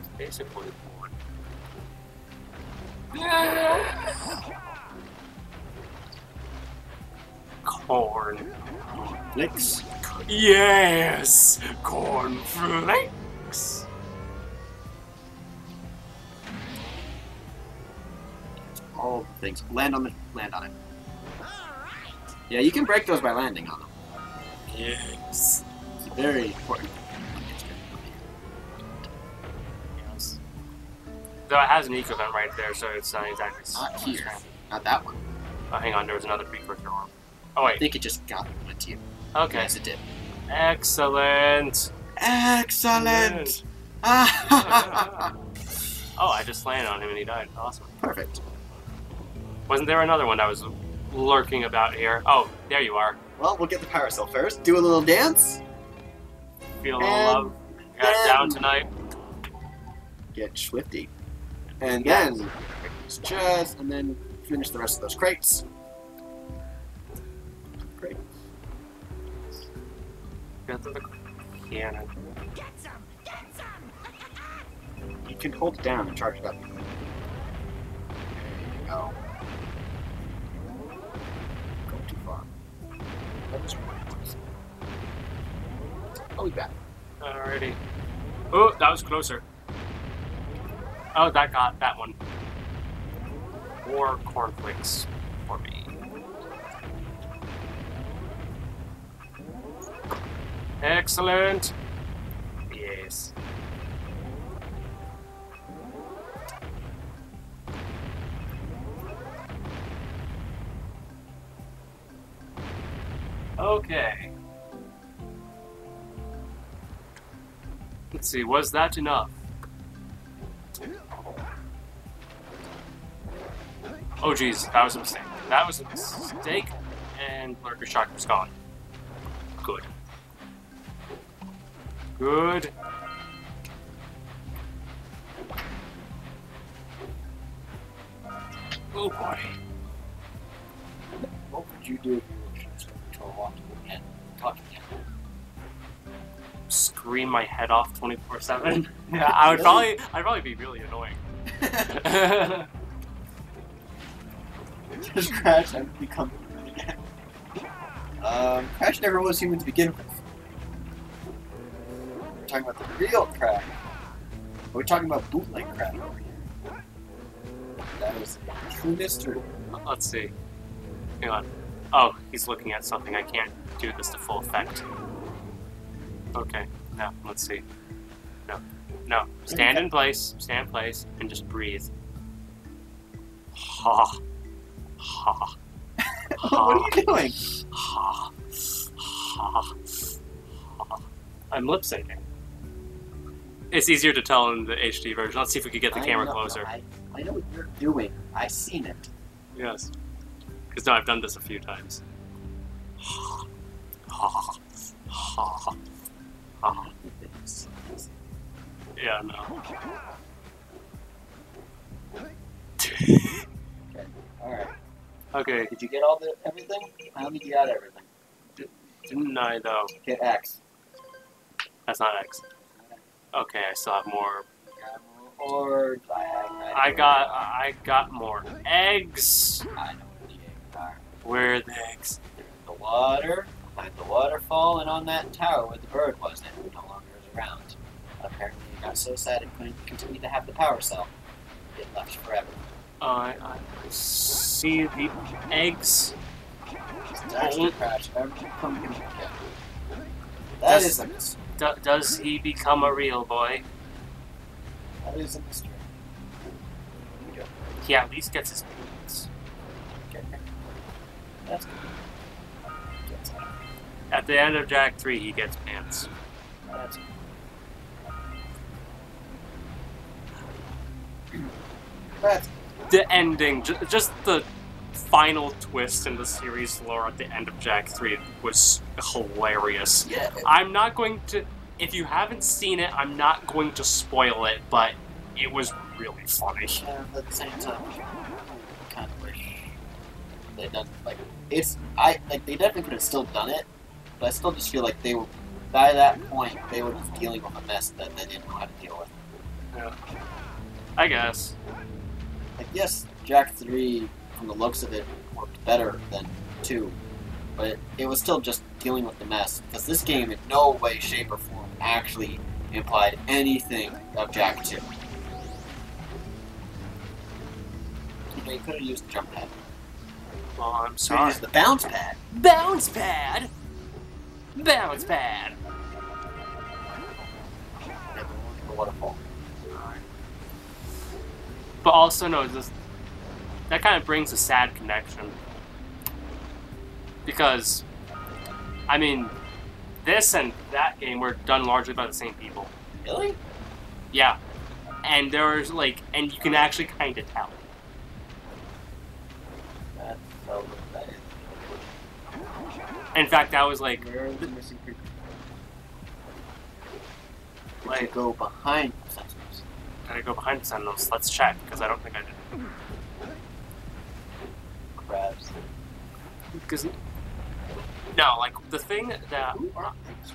It's basically one. Corn. Licks. Yes! Cornflakes! All the things. Land on it. Yeah, you can break those by landing on them. Yes. It's very important. Yes. Though it has an eco vent right there, so it's not exactly... Not here. Not that one. Oh, hang on, there was another precursor orb. Oh, I wait. think it just went to you. Okay. Yes, it did. Excellent! Excellent! Oh, I just landed on him and he died. Awesome. Perfect. Wasn't there another one that was lurking about here? Oh, there you are. Well, we'll get the power cell first. Do a little dance. Feel a little love. Got it down tonight. Get swifty. And then, just, and then finish the rest of those crates. Great. Got the cannon. Get some! Get some! You can hold it down and charge it up. There you go. Go too far. That was right. I'll be back. Alrighty. Oh, that was closer. Oh, that got that one. More cornflakes for me. Excellent. Yes. Okay. Let's see, was that enough? Oh geez, that was a mistake. That was a mistake, and Lurker Shock was gone. Good. Good. Oh boy. What would you do if you were to walk again? Talk again. Scream my head off 24/7. Yeah, I'd probably be really annoying. Just Crash and become human again. Crash never was human to begin with. We're talking about the real Crash. We're talking about bootleg Crash over here. That was a true mystery. Let's see. Hang on. Oh, he's looking at something. I can't do this to full effect. Okay. No, let's see. No. No. Stand in place. Stand in place and just breathe. Ha. Ha. What are you doing? Ha. Ha. Ha. I'm lip syncing. It's easier to tell in the HD version. Let's see if we can get the camera closer. I know what you're doing. I've seen it. Yes. Because no, I've done this a few times. Ha. Ha. Ha. Ha. Yeah, no. Okay. Alright. Okay. Did you get all everything? I don't think you got everything. Didn't I, though? Get X. That's not X. Okay, I still have more. Or I got more eggs. I know what the eggs are. Where are the eggs? The water, behind the waterfall, and on that tower where the bird was, and it no longer is around. Apparently, it got so sad it couldn't continue to have the power cell. It left forever. I see the eggs. Daxter crashed. That is a mystery. Does he become a real boy? That is a mystery. He at least gets his pants. Okay. That's good. At the end of Jak 3, he gets pants. That's good. That's The ending, just the final twist in the series lore at the end of Jak 3 was hilarious. yeah. I'm not going to... If you haven't seen it, I'm not going to spoil it, but it was really funny. But at the same time, I kind of wish they'd done they definitely could have still done it, but I still just feel like they were by that point they were just dealing with a mess that they didn't know how to deal with. Yeah. I guess. Like yes, Jak 3 from the looks of it worked better than 2, but it was still just dealing with the mess because this game in no way, shape, or form actually implied anything of Jak 2. You could have used the jump pad. Well, I'm You could sorry. have used the bounce pad. Bounce pad! Bounce pad! The waterfall. But also, no, that kind of brings a sad connection. Because, I mean, this and that game were done largely by the same people. Really? Yeah. And there's, like, and you can actually kind of tell. That's so bad. In fact, that was like, Where are the missing creatures? Like- To go behind the sensors. gotta go behind the sentinels. Let's check, because I don't think I did. Crabs. Because, no, like, the thing that... Who are these?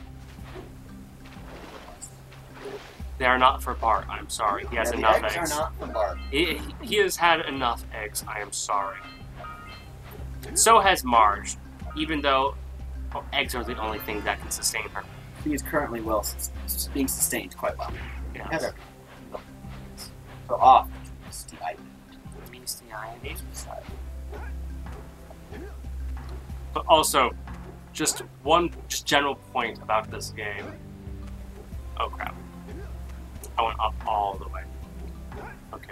They are not for Bart, I'm sorry. He has Yeah, enough the eggs eggs. are not from Bart. He has had enough eggs, I am sorry. So has Marge, even though eggs are the only thing that can sustain her. He is currently being sustained quite well. Yes. Heather. So off. Misty-eyed. Misty-eyed. But also, just one general point about this game. Oh crap. I went up all the way. Okay.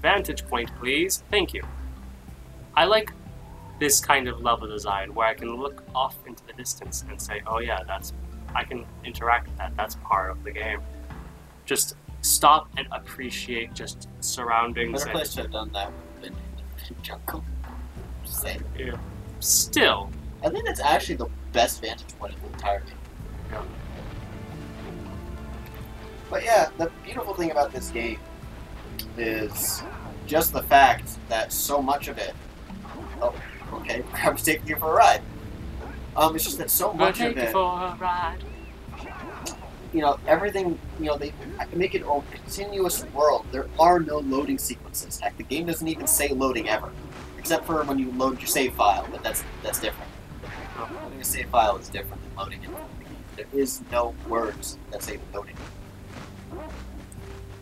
Vantage point, please. Thank you. I like this kind of level design where I can look off into the distance and say, oh yeah, I can interact with that. That's part of the game. Just stop and appreciate just surroundings. Better place to have done that would have been jungle. Just saying. Yeah. Still. I think that's actually the best vantage point of the entire game. Yeah. But yeah, the beautiful thing about this game is just the fact that so much of it. Oh, okay, I'm taking you for a ride. It's just that so We'll much take of you it, for a ride. everything, they make it a continuous world. There are no loading sequences. Heck, the game doesn't even say loading ever, except for when you load your save file. But that's different. Loading a save file is different than loading it. There is no words that say loading.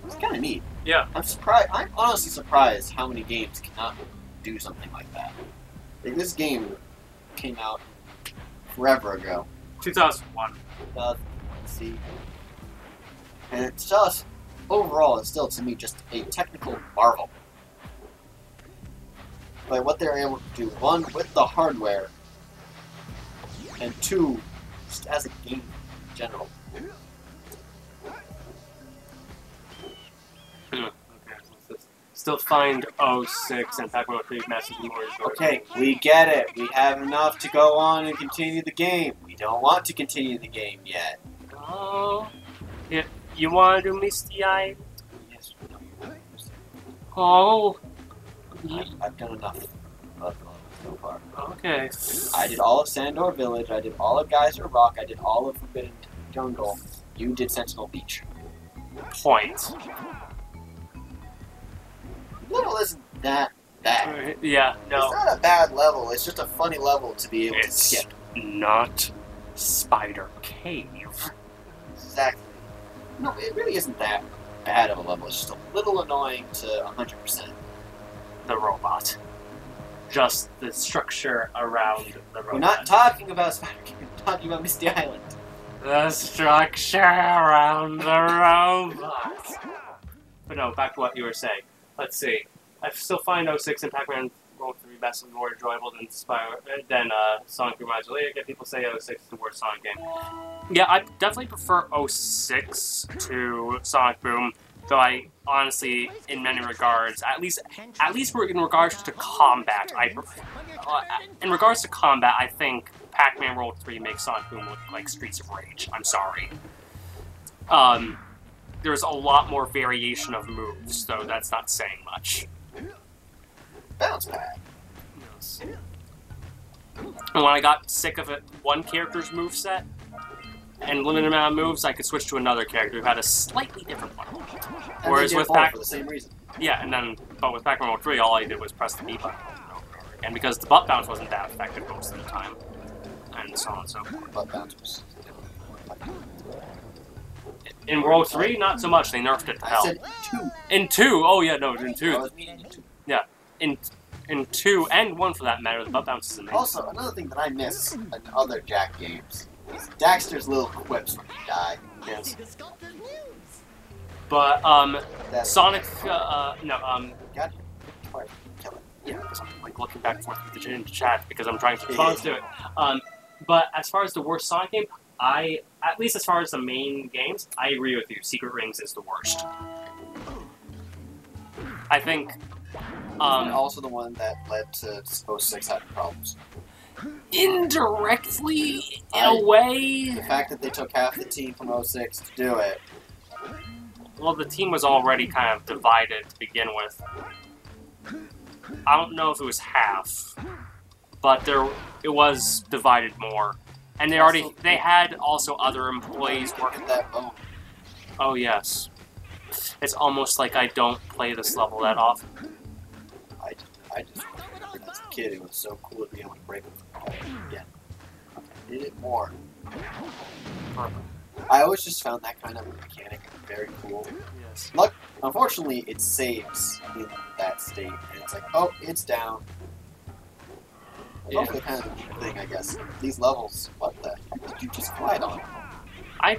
It's kind of neat. Yeah. I'm surprised. I'm honestly surprised how many games cannot do something like that. Like, this game came out forever ago. 2001. See, and it's just overall, it's still to me just a technical marvel. But what they're able to do, one with the hardware, and two, just as a game in general. Okay, let's still find 06 and talk about the message more. Okay, we get it. We have enough to go on and continue the game. We don't want to continue the game yet. Oh, yeah. You want to do Misty Eye? Yes, Oh, I've done enough of so far. okay. I did all of Sandor Village, I did all of Geyser Rock, I did all of Forbidden Jungle. You did Sentinel Beach. Point. Level isn't that that. Yeah, no. It's not a bad level. It's just a funny level to be able to It's skip. not Spider Cave. Exactly. No, it really isn't that bad of a level. It's just a little annoying to 100%. The robot. Just the structure around the robot. We're not talking about Spider Cave. We're talking about Misty Island. The structure around the robot. But no, back to what you were saying. Let's see. I still find 06 and Pac-Man World 3 vastly more enjoyable than Sonic Boom Magic League. And people say 06 is the worst Sonic game. Yeah, I definitely prefer 06 to Sonic Boom. Though I honestly, in many regards, at least in regards to combat, in regards to combat, I think Pac-Man World 3 makes Sonic Boom look like Streets of Rage. I'm sorry. There's a lot more variation of moves, though that's not saying much. Bounce pad. Yes. And when I got sick of it, one character's moveset and limited amount of moves, I could switch to another character who had a slightly different one. Whereas with for the same reason. Yeah, but with Pac-Man World 3, all I did was press the B button. And because the butt bounce wasn't that effective most of the time, and so on and so forth. Butt bounce was... In World 3, not so much. They nerfed it to hell. I said 2. In 2, oh yeah, no, in 2. I was meaning 2. Yeah, in 2 and 1 for that matter, the butt bounce is amazing. Also, another thing that I miss in other Jak games is Daxter's little quips when he died. Yes. The sculptor's muse. But That's Sonic, Got him. Twice. Kill him. yeah, because I'm like looking back and forth with the chat because I'm trying to respond to it. But as far as the worst Sonic game, at least as far as the main games, I agree with you. Secret Rings is the worst. I think. Also the one that led to 06 having problems. Indirectly, in a way. The fact that they took half the team from 06 to do it. Well, the team was already kind of divided to begin with. I don't know if it was half, but it was divided more. And they had also other employees working. That bone. Oh yes, it's almost like I don't play this level that often. I just remember as a kid, it was so cool to be able to break them again. I did it more. I always just found that kind of mechanic very cool. Yes. Look, unfortunately, it saves in that state, and it's like, oh, it's down. It's also the kind of thing, I guess. These levels, what the heck did you just glide on? I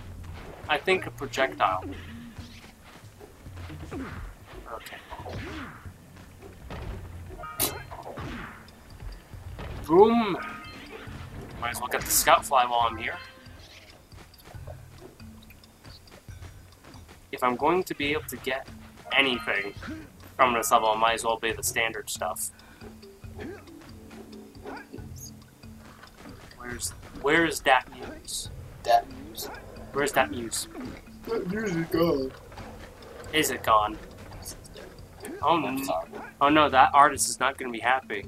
think a projectile. Okay. Boom! Might as well get the scout fly while I'm here. If I'm going to be able to get anything from this level, I might as well be the standard stuff. Where's that muse? That muse. Where's that muse? That muse is gone. Is it gone? Oh no, that artist is not going to be happy.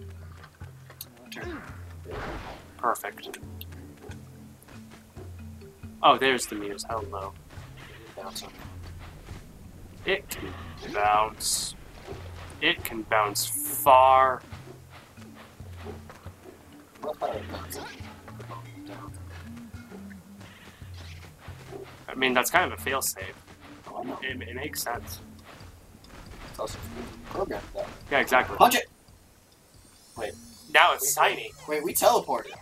Perfect. Oh, there's the muse. Hello. It can bounce. It can bounce far. I mean, that's kind of a failsafe. It makes sense. It's also programmed though. Yeah, exactly. Punch it! Wait. Now it's tiny. Wait, we teleported.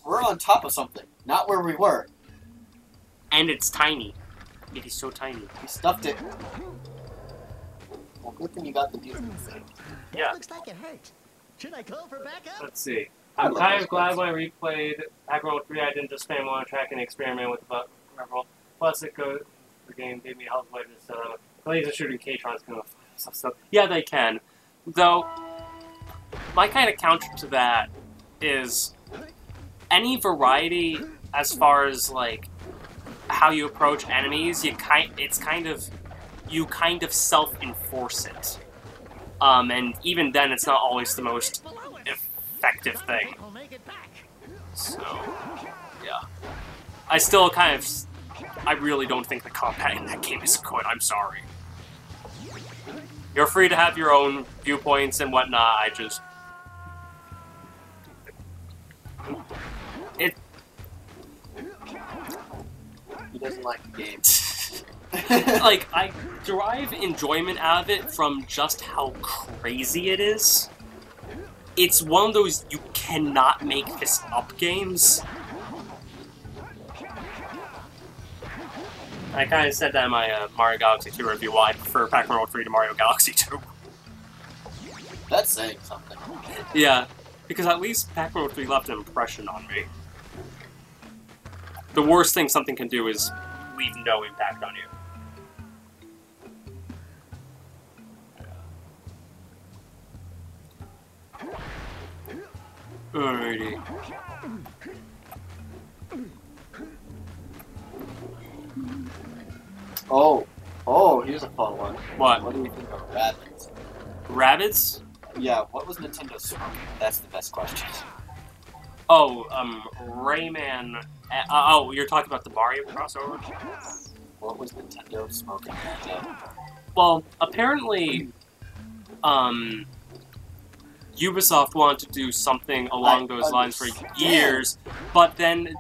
We're on top of something, not where we were. And it's tiny. It is so tiny. We stuffed it. Well, good thing you got the music thing. Yeah. Looks like it hurt. Should I call for backup? Let's see. I'm kind of glad when I replayed Pac-Man 3 I didn't just spam one track and experiment with the roll. Plus it goes, the game gave me a help way to set up. Laser shooting K-Trons can stuff. Yeah, they can. Though, my kind of counter to that is any variety as far as like how you approach enemies, you kind of self-enforce it. And even then, it's not always the most effective thing. So, yeah. I really don't think the combat in that game is good. I'm sorry. You're free to have your own viewpoints and whatnot. I just... He doesn't like the game. Like, I derive enjoyment out of it from just how crazy it is. It's one of those you cannot make this up games. I kind of said that in my Mario Galaxy 2 review, why I prefer Pac-Man World 3 to Mario Galaxy 2. That's saying something. Yeah, because at least Pac-Man World 3 left an impression on me. The worst thing something can do is leave no impact on you. Alrighty. Oh, here's a fun one. What? What do you think of rabbits? Rabbits? Yeah, what was Nintendo smoking? That's the best question. Oh, Rayman... oh, you're talking about the Mario crossover? What was Nintendo smoking that day? Well, apparently, Ubisoft wanted to do something along those lines for years, but then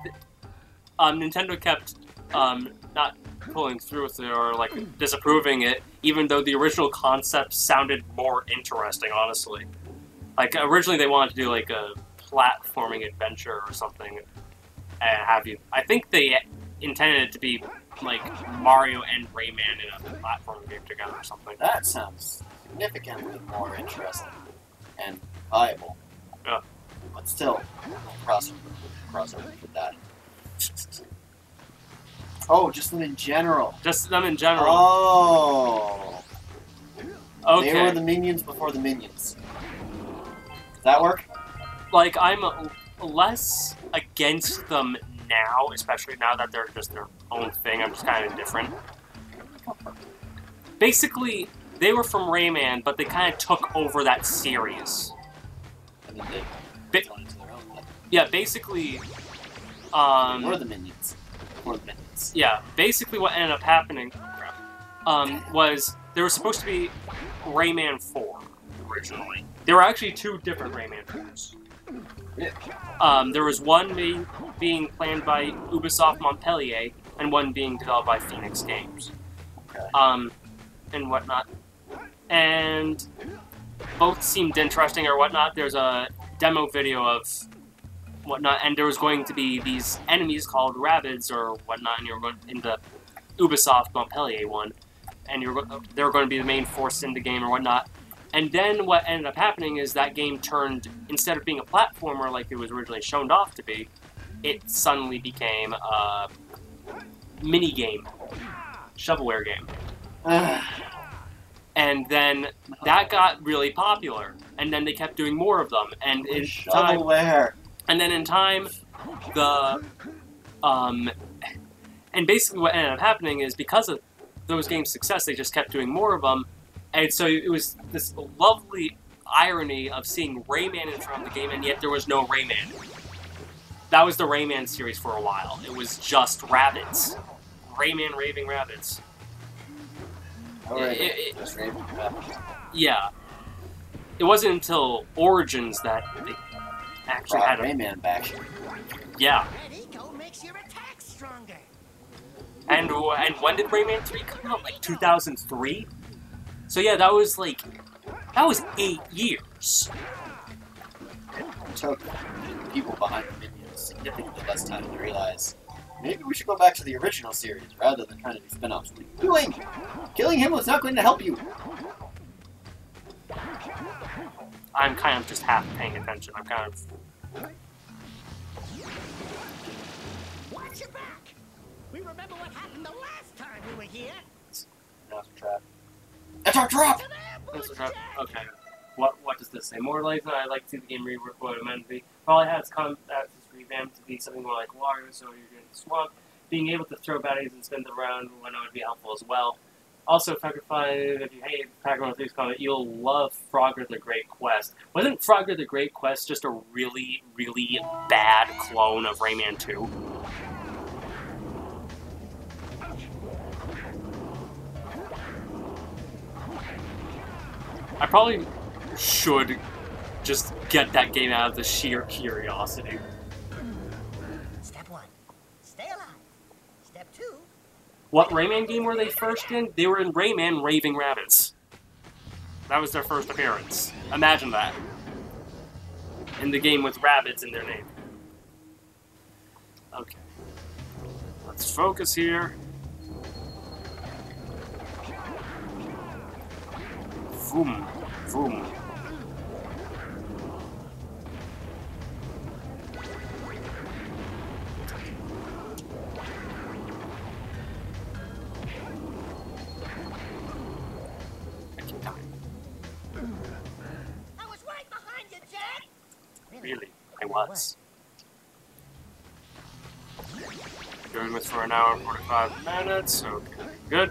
Nintendo kept not pulling through with it or like disapproving it, even though the original concept sounded more interesting, honestly. Like, originally they wanted to do like a platforming adventure or something, and have you. I think they intended it to be like Mario and Rayman in a platform game together or something. That sounds significantly more interesting and viable. Yeah. But still, crossover with that. Oh, just them in general. Just them in general. Oh. Okay. They were the minions before the minions. Does that work? Like, I'm less against them now, especially now that they're just their own thing. I'm just kind of indifferent. Basically, they were from Rayman, but they kind of took over that series. And then they went into their own thing. Yeah, basically... Or the minions. Or the minions. Yeah, basically what ended up happening was there was supposed to be Rayman 4 originally. There were actually two different Rayman 4s. Yeah. There was one being planned by Ubisoft Montpellier, and one being developed by Phoenix Games. Okay. And whatnot. And both seemed interesting or whatnot. There's a demo video of whatnot, and there was going to be these enemies called Rabbids or whatnot, and you were going in the Ubisoft Montpellier one, and they were going to be the main force in the game or whatnot. And then what ended up happening is that game turned, instead of being a platformer like it was originally shown off to be, it suddenly became a mini-game, shovelware game. And then that got really popular, and then they kept doing more of them, and in time... Shovelware! And then in time, and basically what ended up happening is because of those games' success, they just kept doing more of them, and so it was this lovely irony of seeing Rayman in front of the game, and yet there was no Rayman. That was the Rayman series for a while. It was just rabbits. Rayman raving rabbits. Just raving rabbits. Yeah. It wasn't until Origins that they actually had a... Rayman back. Yeah. Red Eco makes your attack stronger. And when did Rayman 3 come out? Like 2003? So yeah, that was 8 years. It took people behind the minions significantly less time to realize maybe we should go back to the original series rather than trying to do spin-offs. What are you doing? Killing him was not going to help you. I'm kind of just half paying attention. I'm kind of... Watch your back! We remember what happened the last time we were here. That's a trap. That's our trap! That's a trap. Okay. What does this say? More life than I'd like to see the game rework what it meant to be. Probably has combat revamped to be something more like water, so you're getting the swamp. Being able to throw baddies and spin them around when it would be helpful as well. Also, Factor 5, if you hate Pac-Man 3's comment, you'll love Frogger the Great Quest. Wasn't Frogger the Great Quest just a really, really bad clone of Rayman 2? I probably should just get that game out of the sheer curiosity. Step 1, stay alive. Step 2, What Rayman game were they first in? They were in Rayman Raving Rabbits. That was their first appearance. Imagine that. In the game with rabbits in their name. Okay. Let's focus here. Vroom. Vroom. I was right behind you, Jack. Really, I was. Doing this for an hour and 45 minutes. Okay, good.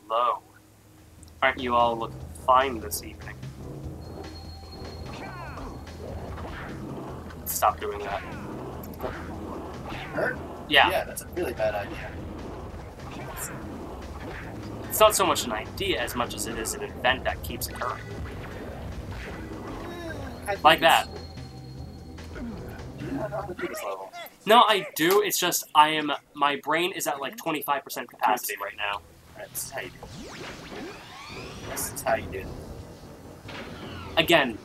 Hello. Aren't you all looking fine this evening? Stop doing that. Hurt? Yeah. Yeah, that's a really bad idea. It's not so much an idea as much as it is an event that keeps occurring. Like that. I don't know how to do this level. No, I do. It's just my brain is at like 25% capacity right now. That's how you do it. That's how you do it. Again,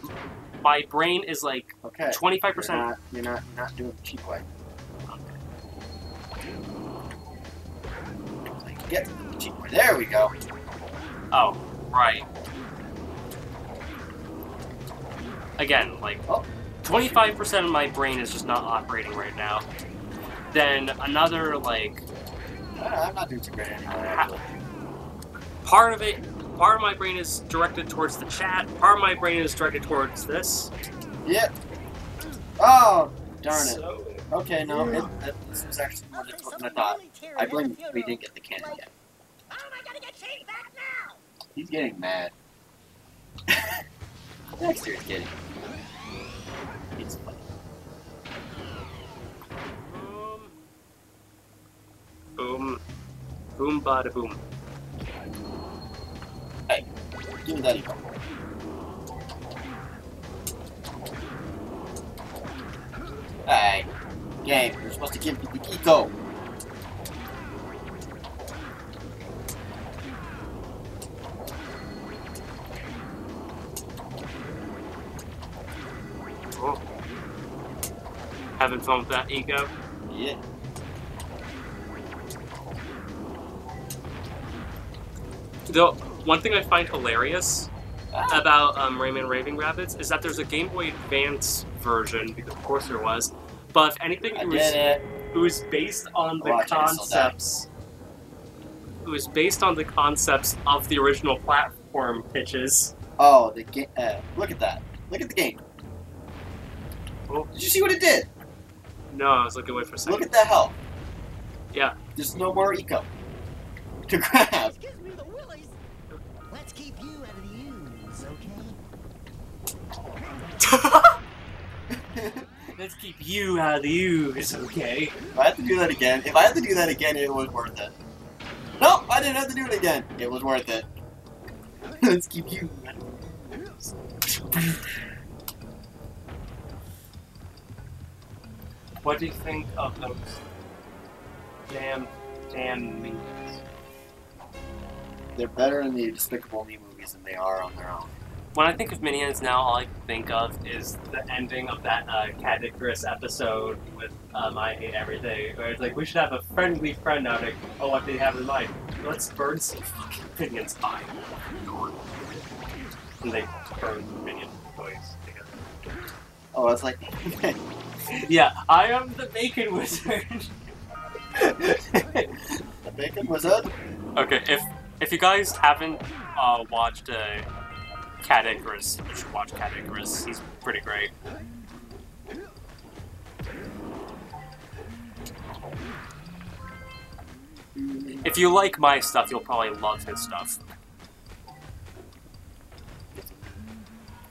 my brain is like Okay. 25%. You're not doing the cheap way. Get the cheap way. There we go. Oh, right. Again, like, Oh. 25% of my brain is just not operating right now. Then another, like, I'm not doing too great anymore, actually. part of my brain is directed towards the chat, part of my brain is directed towards this. Yep. Oh, darn it. So, Okay, no, this was actually more difficult than I thought. I blame we didn't get the cannon yet. How am I gonna get Shane back now? He's getting mad. Daxter is getting. It's funny. boom. Boom, bada boom. Hey, give me that eco. Hey, game, you're supposed to give me the eco. Oh. Having fun with that ego? Yeah. The one thing I find hilarious about Rayman Raving Rabbits is that there's a Game Boy Advance version, because of course there was. But if anything, it was based on the concepts. It was based on the concepts of the original platform pitches. Oh, the game. Look at that. Look at the game. Oh. Did you see what it did? No, I was looking away for a second. Look at that health. Yeah. There's no more eco to grab. Gives me the willies. Let's keep you out of the ooze, okay? Let's keep you out of the ooze, okay? If I had to do that again, it was worth it. No, I didn't have to do it again. It was worth it. Let's keep you. What do you think of those damn minions? They're better in the Despicable Me movies than they are on their own. When I think of minions now, all I can think of is the ending of that Cat Icarus episode with I Hate Everything, where it's like, we should have a friendly friend now. Like, oh, what do you have in mind? Let's burn some fucking minions pie. And they burn minion toys together. Oh, it's like, Yeah, I am the bacon wizard. the Bacon Wizard? Okay, if you guys haven't watched Cat Icarus, you should watch Cat Icarus. He's pretty great. If you like my stuff, you'll probably love his stuff.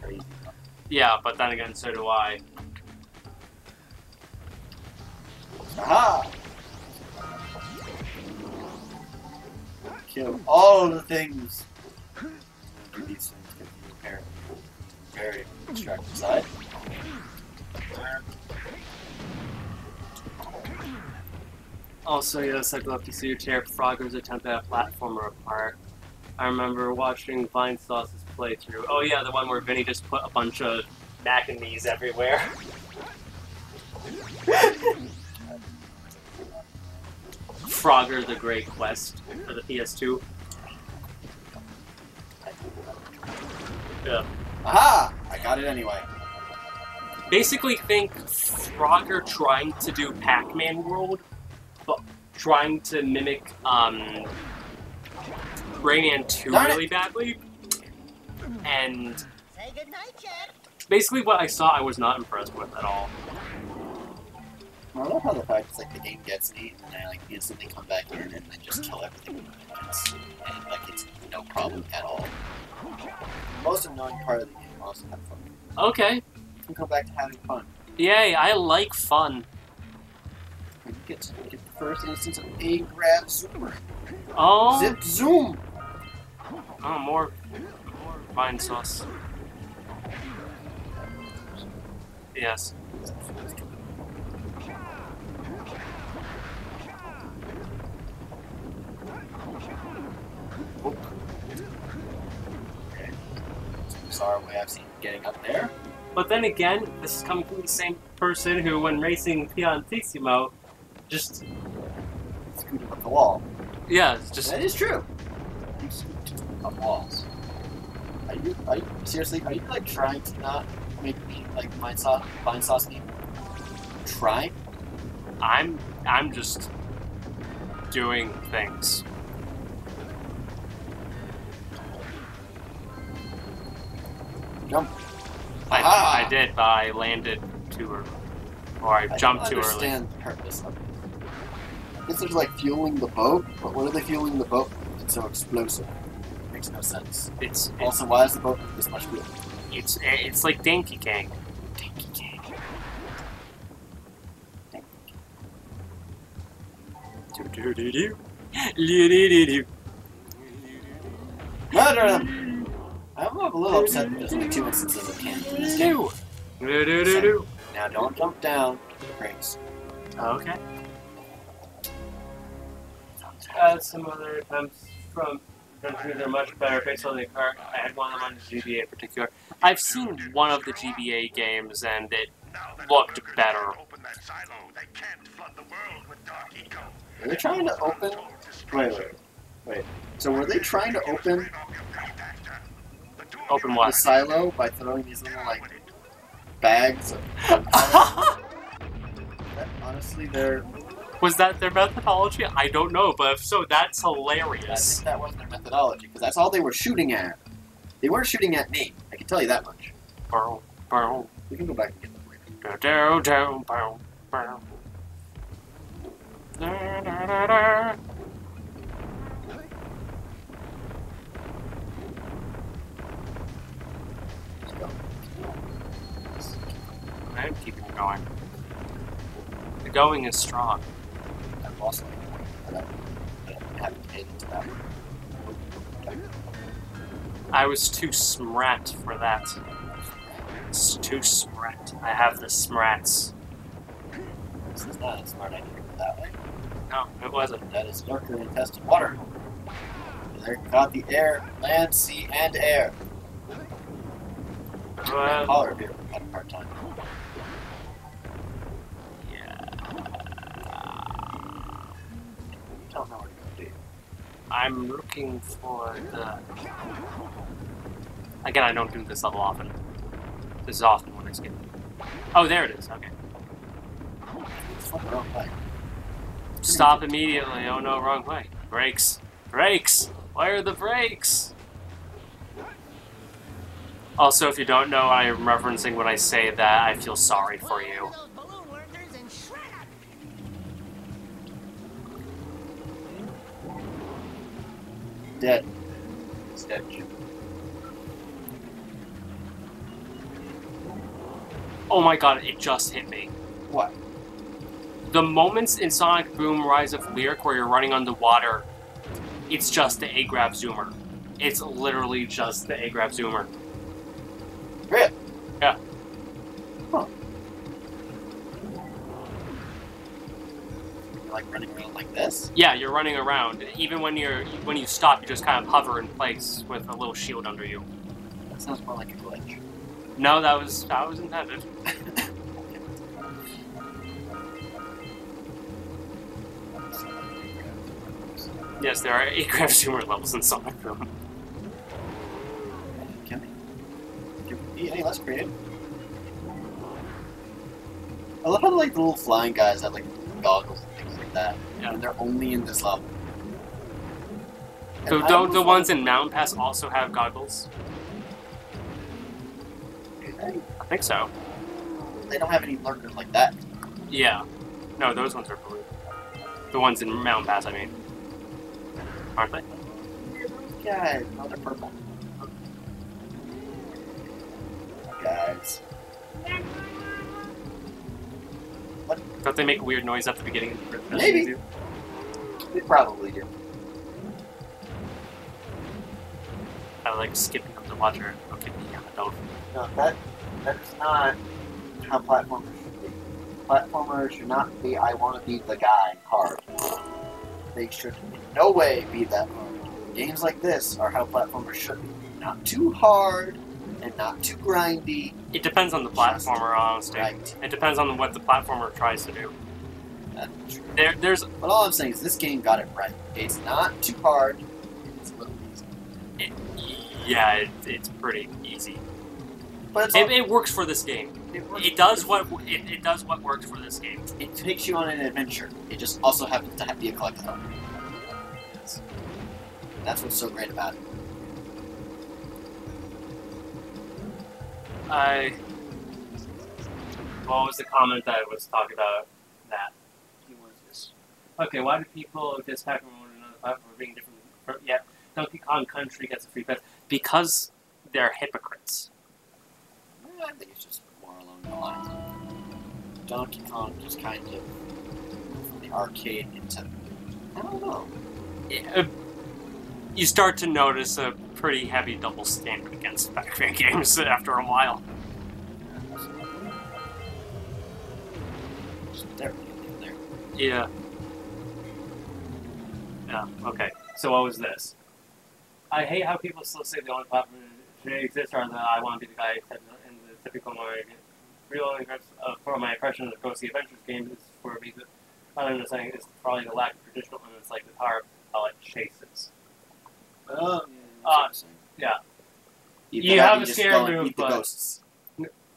Crazy. Yeah, but then again, so do I. Aha! kill all the things. Do these things get you apparently very distracted side. Also, yes, I'd love to see your tear Frogger's attempt at a platformer apart. I remember watching Vine Sauce's playthrough. Oh yeah, the one where Vinny just put a bunch of mac and me's everywhere. Frogger the Great Quest for the PS2. Yeah. Aha! I got it anyway. Basically think Frogger trying to do Pac-Man World, but trying to mimic Rayman 2 really badly. And Say goodnight, Jack. basically what I saw I was not impressed with at all. I love how the fact is like the game gets me and I like instantly come back in and I just kill everything with minutes. And like it's no problem at all. The most annoying part of the game also have fun. Okay. You can go back to having fun. Yay, I like fun. You get the first instance of a grab zoomer. Oh. Zip zoom! Oh, more Vine Sauce. Yes. Okay. So bizarre way I've seen getting up there. But then again, this is coming from the same person who, when racing Piantissimo, just... Scooted up the wall. Yeah, it's just... That is true. You scoot up walls. Are you seriously, are you like trying to not make me like Vine Sauce me? Trying? I'm just doing things. Jump. I did, but I landed too early. Or I jumped too early. I understand the purpose of it. I guess there's like fueling the boat, but what are they fueling the boat with? It's so explosive. It makes no sense. It's Also, why is the boat this much fuel? it's like Donkey Kong. Donkey Kong. Murder them! I'm a little upset that there's only 2 instances of cannon in this game. Now don't jump down to the brakes. Okay. Had some other attempts from countries that are much better based on the car. I had one of them on the GBA in particular. I've seen one of the GBA games and it looked better. Are they trying to open? Wait. So were they trying to open Open the what? silo by throwing these little like bags of gunpowder? Honestly, they're. Was that their methodology? I don't know, but if so, that's I hilarious. think that wasn't their methodology because that's all they were shooting at. They weren't shooting at me. I can tell you that much. We can go back and get them later. Let's go. I'm keeping going. The going is strong. I've lost like I haven't paid into that one. I was too smrat for that. It's too smrat. I have the smrats. This is not a smart idea to go that way. No, it wasn't. That is lurker infested water. There got the air, land, sea, and air. Collar beer had a hard time. Don't know where to go, do you? I'm looking for the... Again, I don't do this level often. This is often when I skip. Oh, there it is. Okay. It's the wrong way. Stop immediately. Oh no, wrong way. Brakes. Brakes! Where are the brakes? Also, if you don't know, I am referencing when I say that I feel sorry for you. Dead. It's dead. Oh my god, it just hit me. What? The moments in Sonic Boom Rise of Lyric where you're running underwater It's just the A-grab zoomer. It's literally just the A-grab zoomer. Really? Yeah. Huh. You're like running around like this? Yeah, you're running around. Even when you stop, you just kind of hover in place with a little shield under you. That sounds more like a glitch. No, that was intended. Yes, there are A-grab zoomer levels in Sonic Boom. Can we be any less creative? I love how like the little flying guys have like goggles and things like that. Yeah. And they're only in this level. So And I don't almost the ones want- in Mountain Pass also have goggles? I think so. They don't have any lurkers like that. Yeah. No, those ones are blue. The ones in Mountain Pass, I mean. Aren't they? Guys, no, they're purple. Guys. Don't they make a weird noise at the beginning of the first Maybe. video? They probably do. I like skipping up to watch her. Okay, yeah, don't. No, that's not how platformers should be. Platformers should not be, I want to be the guy hard. They should in no way be that hard. Games like this are how platformers should be. Not too hard and not too grindy. It depends on the platformer, honestly. Right. It depends on what the platformer tries to do. That's true. There's But all I'm saying is this game got it right. It's not too hard. It's a little easy. yeah, it's pretty easy. But it's It works for this game. works It does what works for this game. It takes you on an adventure. It just also happens to be a collectathon. That's what's so great about it. What was the comment that was talking about that? Okay, why do people dispatch from one another platform for being different? Yeah, Donkey Kong Country gets a free pass because they're hypocrites. I think it's just more along the lines of Donkey Kong just kind of from the arcade into, I don't know. You start to notice a pretty heavy double standard against Pac-Man games after a while. Just there. Yeah. Yeah, okay. So what was this? I hate how people still say the only platform should exist are the I want to be the guy in the typical Mario game. Real interest for my impression of the Ghostly Adventures game is for me that my understanding is probably the lack of traditional elements like the power pellet chases. Yeah. You have a scare move, the ghosts.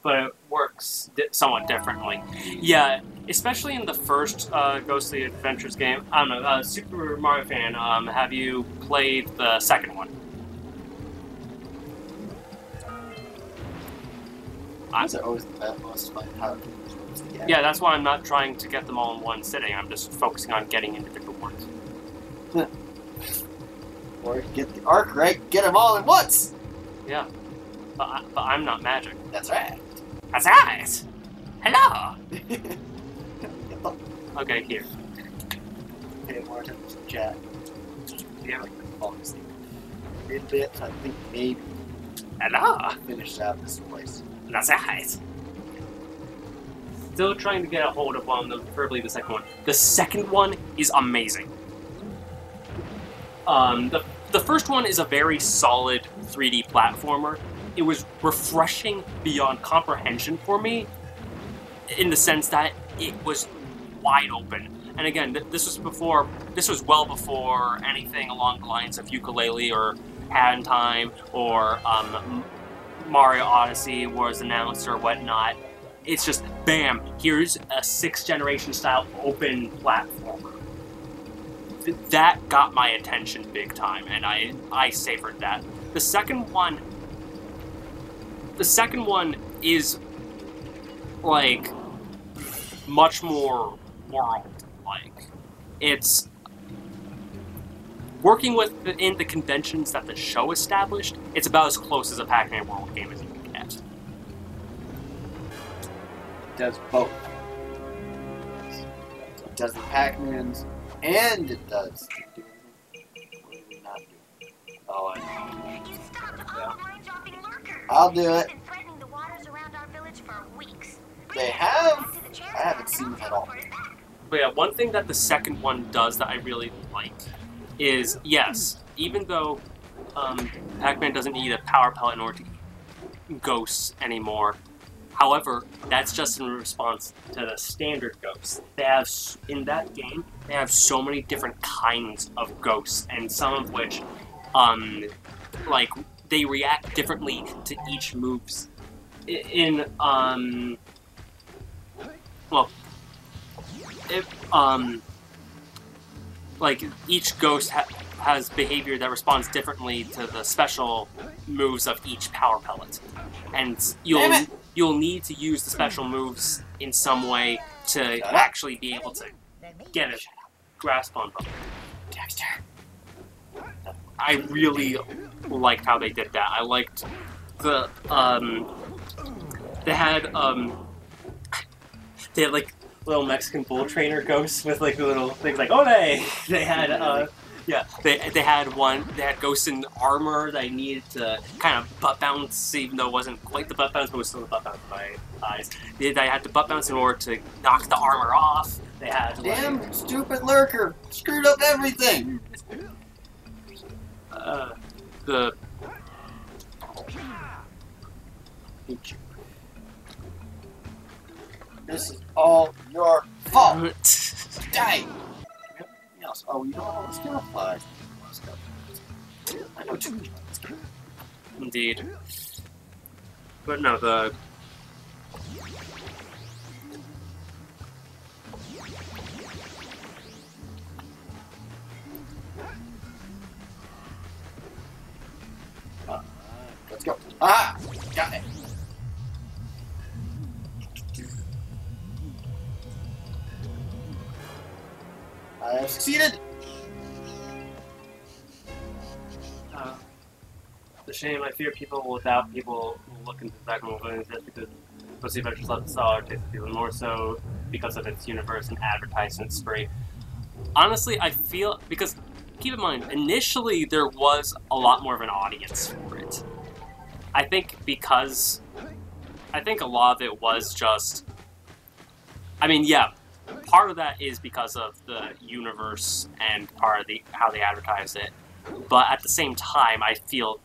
but it works somewhat differently. Yeah, especially in the first Ghostly Adventures game. I don't know, Super Mario fan, have you played the second one? Those are always the most fun power moves to get. Yeah, that's why I'm not trying to get them all in one sitting. I'm just focusing on getting individual ones. Or get the arc right, get them all at once! Yeah, but I'm not magic. That's right. That's right! Hello! Get the Okay, here. pay more attention to the chat. Yeah, like the box thing. A bit, I think maybe Hello! finish out this place. That's right! Still trying to get a hold of one, preferably the second one. The second one is amazing. The first one is a very solid 3D platformer. It was refreshing beyond comprehension for me, in the sense that it was wide open. And again, this was well before anything along the lines of Ukulele or Hat in Time or Mario Odyssey was announced or whatnot. It's just, bam, here's a 6th generation style open platformer. That got my attention big time, and I savored that. The second one is like much more world-like. It's working within the conventions that the show established. It's about as close as a Pac-Man World game as you can get. It does both. It does the Pac-Mans, and it does. Oh, You stopped all line-dropping lurkers. I'll do it. They've been threatening the waters around our village for weeks. They have? I haven't seen them at all. But yeah, one thing that the second one does that I really like is, yes, even though Pac-Man doesn't need a power pellet in order to eat ghosts anymore, however, that's just in response to the standard ghosts. They have, in that game, they have so many different kinds of ghosts, and some of which, like, they react differently to each moves. Like, each ghost has behavior that responds differently to the special moves of each power pellet. And you'll need to use the special moves in some way to actually be able to get a grasp on them. Daxter. I really liked how they did that. I liked the, they had like little Mexican bull trainer ghosts with like little things like they had they had ghosts in armor that I needed to kind of butt bounce, even though it wasn't quite the butt bounce, but it was still the butt bounce in my eyes. They had to butt bounce in order to knock the armor off. They had damn stupid lurker screwed up everything. This is all your fault. Die. Else. Oh, you know what? Let's get applied. I know too much about this game. Indeed. But no, the... Let's go. Ah! Got it. I have succeeded! The shame, I fear people will doubt people will look into the second movie just because most adventures love the star takes people more so because of its universe and advertisement spree. Honestly, I feel, because keep in mind, initially there was a lot more of an audience for it. I think a lot of it was just, I mean, yeah, part of that is because of the universe and part of how they advertise it. But at the same time, I feel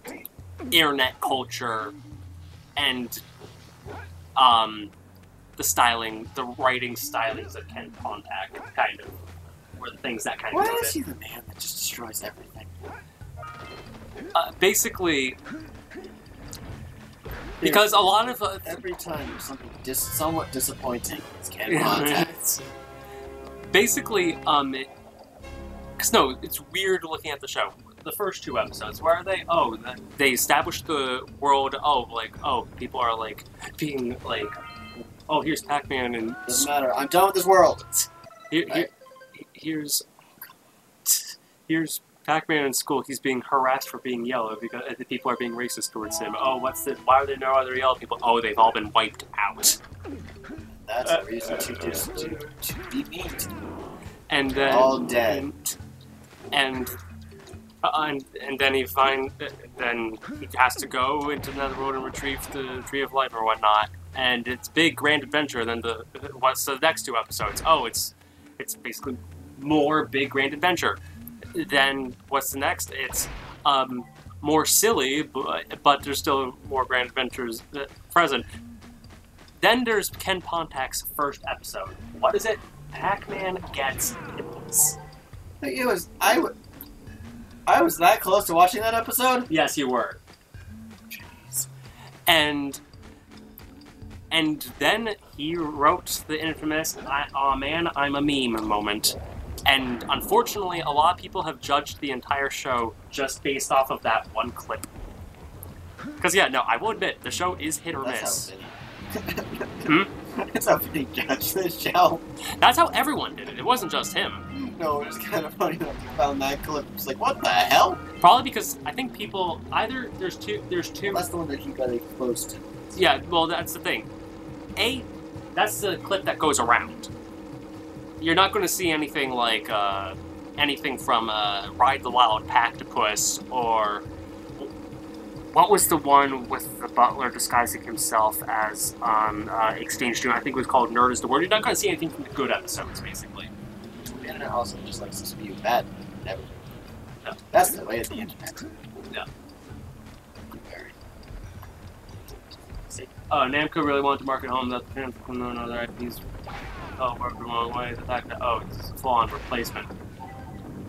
internet culture and the writing stylings of Ken Pontac kind of were the things that kind of. Why is he the man that just destroys everything? Basically, because a lot of every time there's something somewhat disappointing, it's Ken Pontac. Basically, because no, it's weird looking at the show. The first 2 episodes, where are they? Oh, they established the world. Oh, people are like being like, oh, here's Pac-Man and doesn't matter. I'm done with this world. Here's Pac-Man in school. He's being harassed for being yellow because the people are being racist towards him. Oh, what's this? Why are there no other yellow people? Oh, they've all been wiped out. That's a reason to be mean to them. And then all dead. And then then he has to go into another world and retrieve the Tree of Life or whatnot. And it's big grand adventure. And then what's the next 2 episodes? Oh, it's basically more big grand adventure. Then what's the next? It's more silly, but there's still more grand adventures present. Then there's Ken Pontac's first episode. What is it? Pac-Man gets nipples. I was that close to watching that episode? Yes, you were. Jeez. And then he wrote the infamous "Aw man, I'm a meme" moment. And unfortunately, a lot of people have judged the entire show just based off of that one clip. Because yeah, no, I will admit, the show is hit or miss. That's how they judged this show. That's how everyone did it. It wasn't just him. No, it was kind of funny that you found that clip. It's like, what the hell? Probably because I think people either there's two. Well, that's the one that he got exposed to. Yeah, well, that's the thing. That's the clip that goes around. You're not going to see anything like anything from Ride the Wild Pactopus or what was the one with the butler disguising himself as Exchange Student? I think it was called Nerd is the Word. You're not going to see anything from the good episodes, basically. The internet also just likes to spew bad everything. No. That's the way of the internet. Yeah. Very. Namco really wanted to market home that the fans from other IPs worked the wrong way. The fact that, it's a full-on replacement.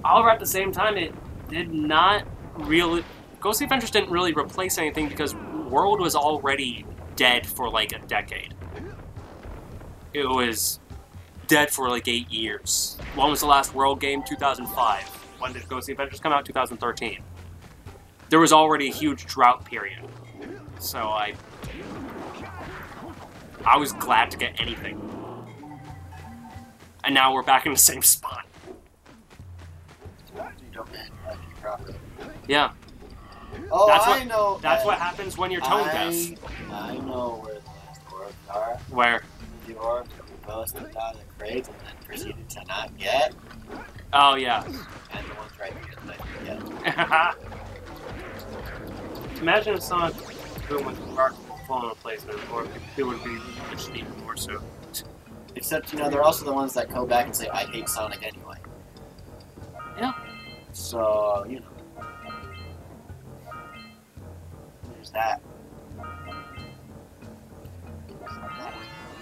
However, at the same time, it did not really... Ghost Adventures didn't really replace anything because World was already dead for like a decade. It was dead for like 8 years. When was the last World game? 2005. When did Ghost Adventures come out? 2013. There was already a huge drought period. So I was glad to get anything. And now we're back in the same spot. Yeah. Oh, I know. That's what happens when you're tone deaf. I know where the last orbs are. Where? The orbs that we busted out of the crates and then proceeded to not get. Oh, yeah. And the ones right here that I didn't get. Imagine if Sonic Boom was full replacement, or it would be just even more so. Except, they're also the ones that go back and say, I hate Sonic anyway. Yeah. So, there's that.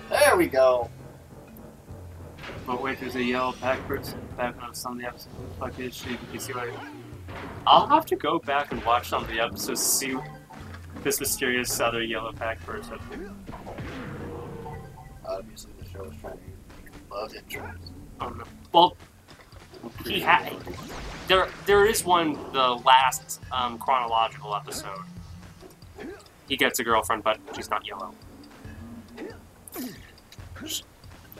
There we go. But wait, there's a yellow pack person back on some of the episodes. Fuck is she? You see what I'll have to go back and watch some of the episodes to see this mysterious other yellow pack person. Obviously, the show is trying to make love interest. Oh no. Well, he had. There is one, the last chronological episode. He gets a girlfriend, but she's not yellow.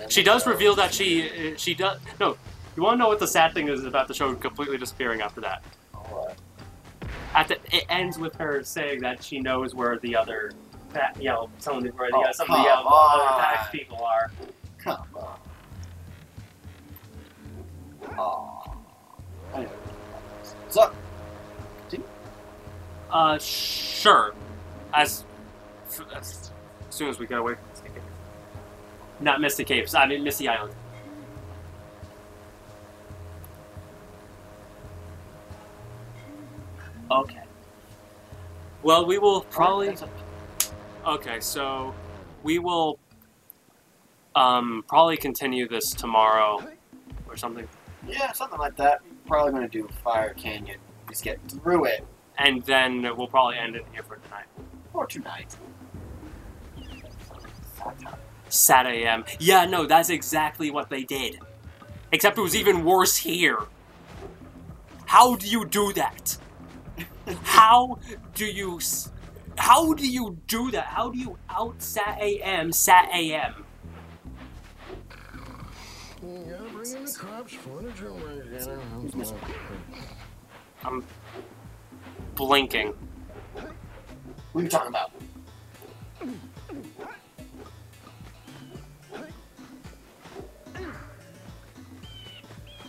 She does reveal that she does. No, you want to know what the sad thing is about the show completely disappearing after that? What? It ends with her saying that she knows where the other, some of the yellow other pack people are. Come on. Aww. So, continue? Sure. As soon as we get away from Misty Caves. Not Misty Caves, I mean Misty Island. Okay. Well, we will probably... Okay, so we will probably continue this tomorrow or something. Yeah, something like that. Probably going to do Fire Canyon. Just get through it. And then we'll probably end it here for tonight. Or tonight. Sat AM. Yeah, no, that's exactly what they did. Except it was even worse here. How do you do that? How do you do that? How do you out Sat AM? You gotta bring in the cops, furniture, I'm blinking. What are you talking about?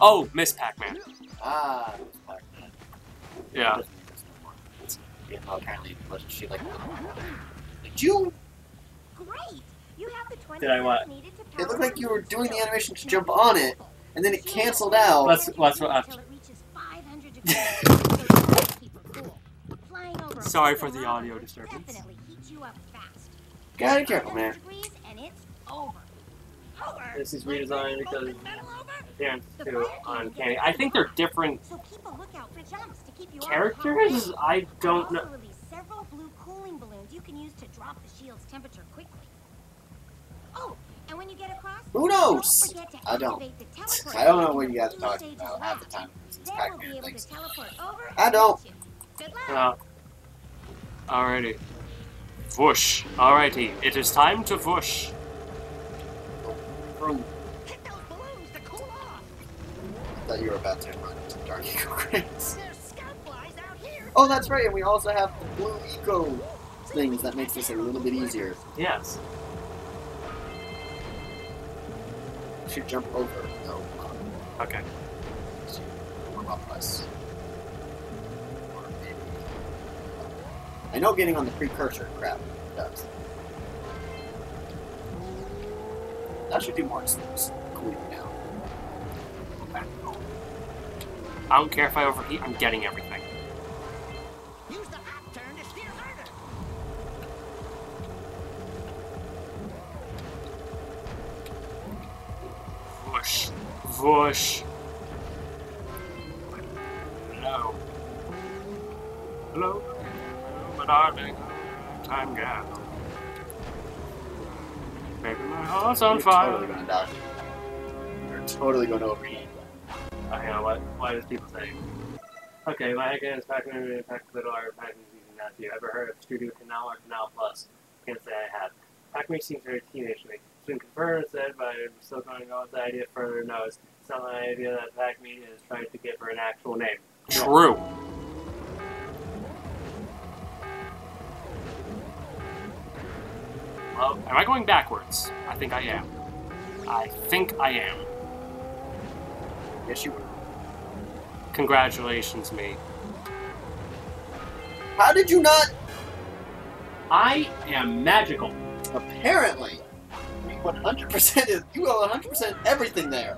Oh, Miss Pac-Man. Ah, Miss Pac-Man. Yeah. Apparently, wasn't she like you? Great! You have the 20 Did I what? needed to It looked like you were doing the animation to jump on it, and then it canceled out. That's what until it reaches 500 degrees. Keep it cool. Flying over Sorry for the audio disturbance. definitely heats you up fast. Gotta be careful, man. 500 degrees and it's over. This is redesigned because appearance to Uncanny. I think they're different So keep a lookout for jumps to keep you characters. I don't know. Also release several blue cooling balloons you can use to drop the shield's temperature quickly. Oh, and when you get across, Who knows? don't forget to I don't. activate the teleport I don't know button what you guys are when talking the stage about is half the ready. time. It's Then we'll be Pac-Man able things. to teleport over I don't. and get you. Good luck. Alrighty. Whoosh. Alrighty. It is time to whoosh. Hit those balloons to cool off. I thought you were about to run into Dark Eco Crates. There's scoutflies out here. Oh, that's right, and we also have the blue eco things that makes this a little bit easier. Yes. Should jump over. No. Okay. interrupt us. Or maybe... I know getting on the precursor crap does. That should do more steps. Cooling down. Go back home. I don't care if I overheat, I'm getting everything. Use the hot turn to steer harder. Whoosh. Whoosh. Hello. Hello. Hello, my darling. Time gap. Baby, my heart's on fire. Totally gonna die. You're totally gonna overheat. I know what. Why does people say? Okay, my again is Pac-Man, Pac-Little, or Pac-Man using that. Have you ever heard of Studio Canal or Canal Plus? Can't say I have. Pac-Man seems very teenage to me. It's been confirmed, said, but I'm still going to go with the idea further nose. It's not my idea that Pac-Man is trying to give her an actual name. True. Well, am I going backwards? I think I am. I think I am. Yes, you will. Congratulations, me. How did you not? I am magical. Apparently, you 100% is. You will 100% everything there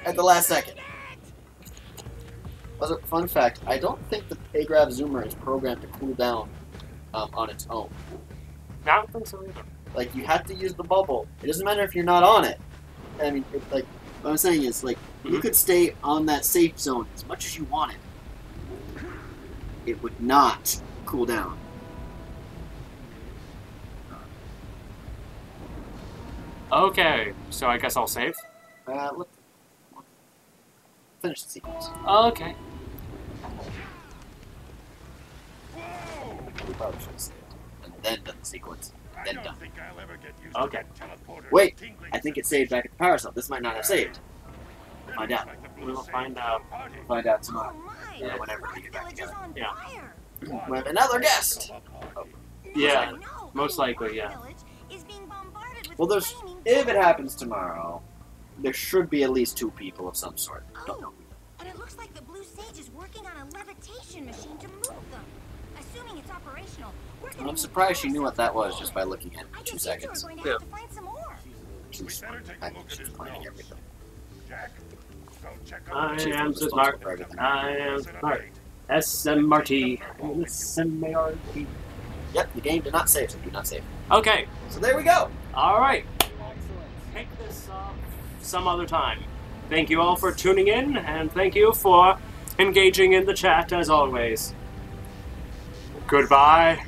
at the last second. Also, fun fact: I don't think the A-Grav Zoomer is programmed to cool down on its own. I don't think so either. Like, you have to use the bubble. It doesn't matter if you're not on it. I mean, like, what I'm saying is, like, you could stay on that safe zone as much as you wanted. It would not cool down. Okay, so I guess I'll save. Let's finish the sequence. Okay. We probably should have saved. And then done the sequence. Then done. Okay. Wait, I think it saved back at the power cell. This might not have saved. Find out. We'll find out. Find out tomorrow. Oh my! Yeah, whenever we get back Village is together. on Yeah. fire. We have another guest! Yeah, No, most likely, yeah. the village is being bombarded with Well, there's... flaming If it bullets. happens tomorrow, there should be at least 2 people of some sort. Don't know. And it looks like the Blue Sage is working on a levitation machine to move them. Assuming it's operational, we're gonna I'm need surprised she knew what that was power just by looking at I 2 guess you two seconds. are going to have to find some more. She was smart. I think she's planning everything. I She's am so responsible smart. for everything. I am smart. SMRT. SMART. Yep, the game did not save, so do not save. Okay, So there we go! alright. Take this some other time. Thank you all for tuning in, and thank you for engaging in the chat as always. Goodbye.